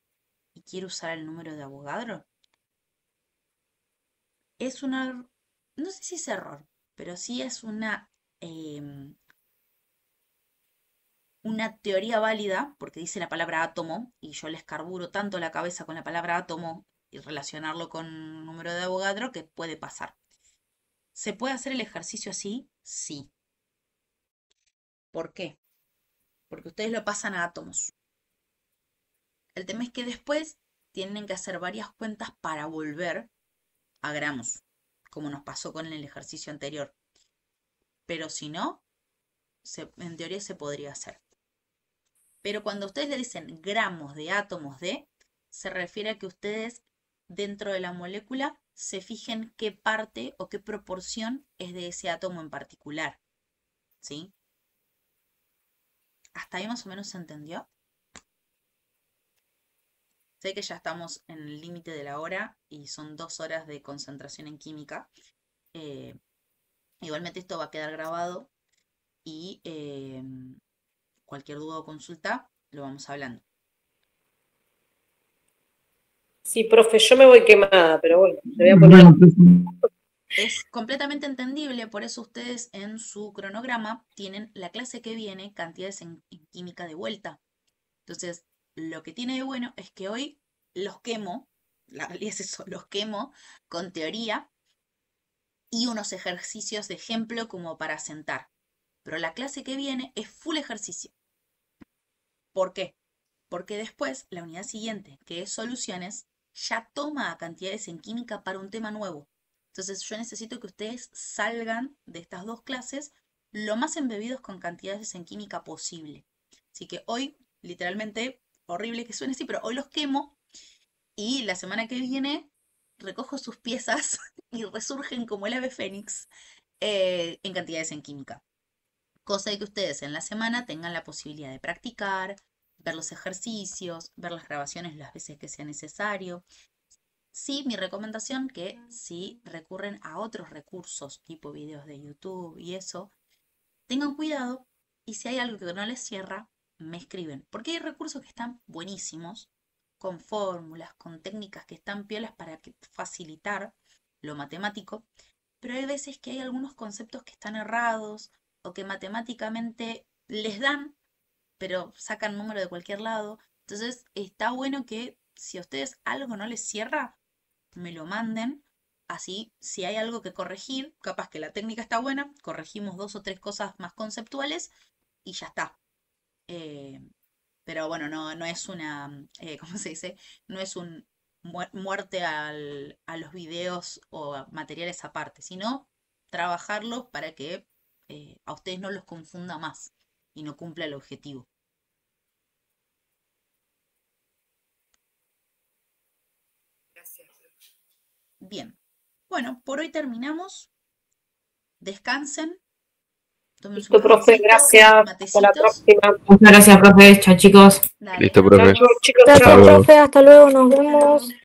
y quiero usar el número de Avogadro? Es una, no sé si es error, pero sí es una teoría válida, porque dice la palabra átomo, y yo les carburo tanto la cabeza con la palabra átomo y relacionarlo con un número de Avogadro que puede pasar. ¿Se puede hacer el ejercicio así? Sí. ¿Por qué? Porque ustedes lo pasan a átomos. El tema es que después tienen que hacer varias cuentas para volver a gramos, como nos pasó con el ejercicio anterior. Pero si no, en teoría se podría hacer. Pero cuando ustedes le dicen gramos de átomos de, se refiere a que ustedes dentro de la molécula se fijen qué parte o qué proporción es de ese átomo en particular. ¿Sí? ¿Hasta ahí más o menos se entendió? Sé que ya estamos en el límite de la hora y son 2 horas de concentración en química. Igualmente esto va a quedar grabado y cualquier duda o consulta lo vamos hablando. Sí, profe, yo me voy quemada, pero bueno, le voy a poner. Es completamente entendible, por eso ustedes en su cronograma tienen la clase que viene, cantidades en química de vuelta. Entonces, lo que tiene de bueno es que hoy los quemo, la realidad es eso, los quemo con teoría y unos ejercicios de ejemplo como para sentar. Pero la clase que viene es full ejercicio. ¿Por qué? Porque después, la unidad siguiente, que es soluciones, ya toma cantidades en química para un tema nuevo. Entonces yo necesito que ustedes salgan de estas 2 clases lo más embebidos con cantidades en química posible. Así que hoy, literalmente, horrible que suene así, pero hoy los quemo y la semana que viene recojo sus piezas y resurgen como el ave fénix en cantidades en química. Cosa de que ustedes en la semana tengan la posibilidad de practicar, ver los ejercicios, ver las grabaciones las veces que sea necesario. Sí, mi recomendación que si recurren a otros recursos, tipo videos de YouTube y eso, tengan cuidado y si hay algo que no les cierra, me escriben. Porque hay recursos que están buenísimos, con fórmulas, con técnicas que están piolas para facilitar lo matemático, pero hay veces que hay algunos conceptos que están errados o que matemáticamente les dan, pero sacan número de cualquier lado. Entonces está bueno que si a ustedes algo no les cierra, me lo manden. Así, si hay algo que corregir, capaz que la técnica está buena, corregimos 2 o 3 cosas más conceptuales y ya está. Pero bueno, no es una, ¿cómo se dice? No es un muerte a los videos o a materiales aparte, sino trabajarlos para que a ustedes no los confunda más y no cumpla el objetivo. Bien, bueno, por hoy terminamos. Descansen. Tómense un Listo, profe, cafecito, gracias. unos Hasta la matecitos. próxima. Muchas gracias, profe. Chao, chicos. Dale, Listo, nos profe. vemos. Chao, chicos, Gracias, chao. luego. profe. Hasta luego. Nos vemos.